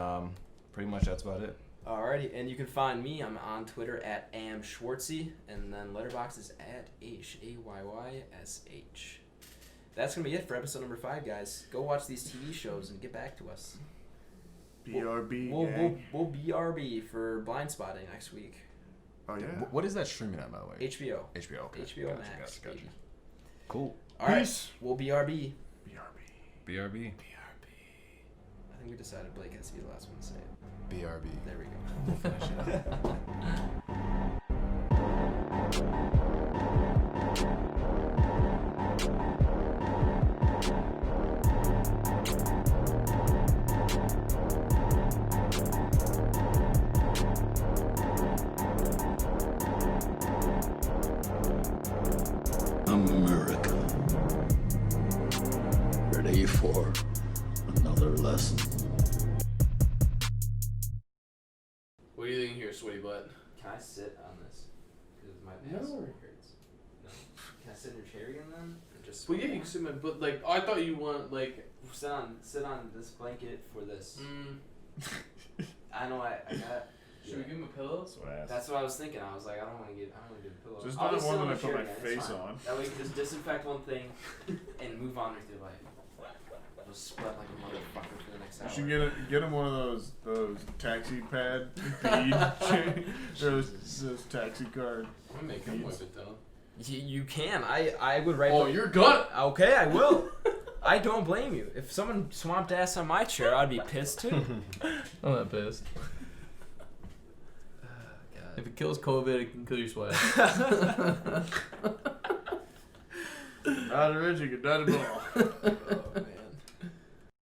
Pretty much that's about it. Alrighty, and you can find me. I'm on Twitter at amschwartzy, and then Letterboxd is at HAYYSH. That's going to be it for episode number 5, guys. Go watch these TV shows and get back to us. BRB. We'll BRB for Blindspotting next week. Oh, yeah. What is that streaming at, by the way? HBO. HBO, okay. HBO Max, baby. Cool. All right, we'll BRB. BRB. I think we decided Blake has to be the last one to say it. BRB. There we go. We'll finish it America. Ready for another lesson. What do you think here, sweaty butt? Can I sit on this? Because my ass hurts. No. Can I sit in your chair again then? Or just Well, yeah, you can sit in my butt. Like, I thought you want, like... sit on this blanket for this. I know I got... Should we give him a pillow? That's what I was thinking. I was like, I don't want to give a pillow. Just I'll not just one sit that I the put chair my again, it's face fine. on. That way we can just disinfect one thing and move on with your life. I'll sweat like a motherfucker for the next hour. You should get him one of those taxi pad bead those taxi card. I'm gonna make him whip it though. You can. I would write. Oh, you're gonna. Okay, I will. I don't blame you. If someone swamped ass on my chair, I'd be pissed too. I'm not pissed. If it kills COVID, it can kill your sweat. Not a rich, you can die tomorrow. Oh man.